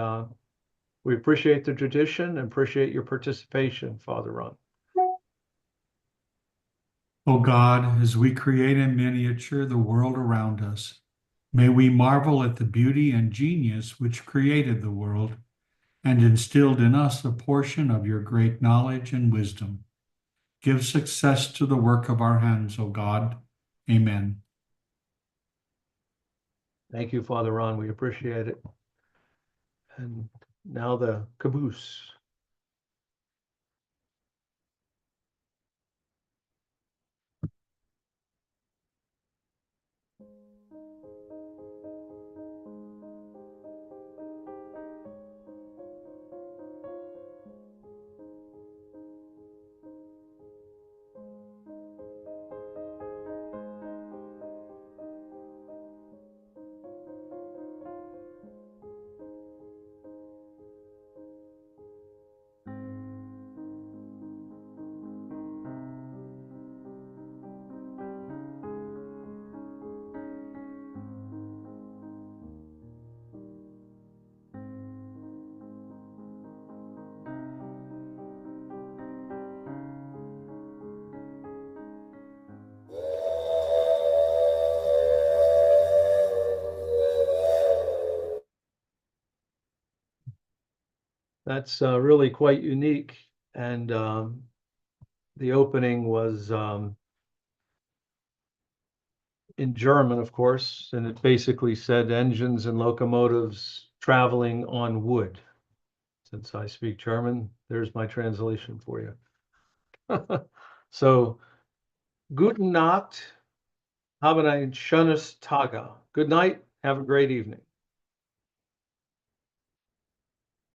we appreciate the tradition and appreciate your participation, Father Ron. O God, as we create in miniature the world around us, may we marvel at the beauty and genius which created the world and instilled in us a portion of your great knowledge and wisdom. Give success to the work of our hands, O God. Amen. Thank you, Father Ron. We appreciate it. And now the Caboose. That's really quite unique. And the opening was in German, of course, and it basically said engines and locomotives traveling on wood. Since I speak German, there's my translation for you. So, guten Nacht, haben ein schönes Tage. Good night, have a great evening.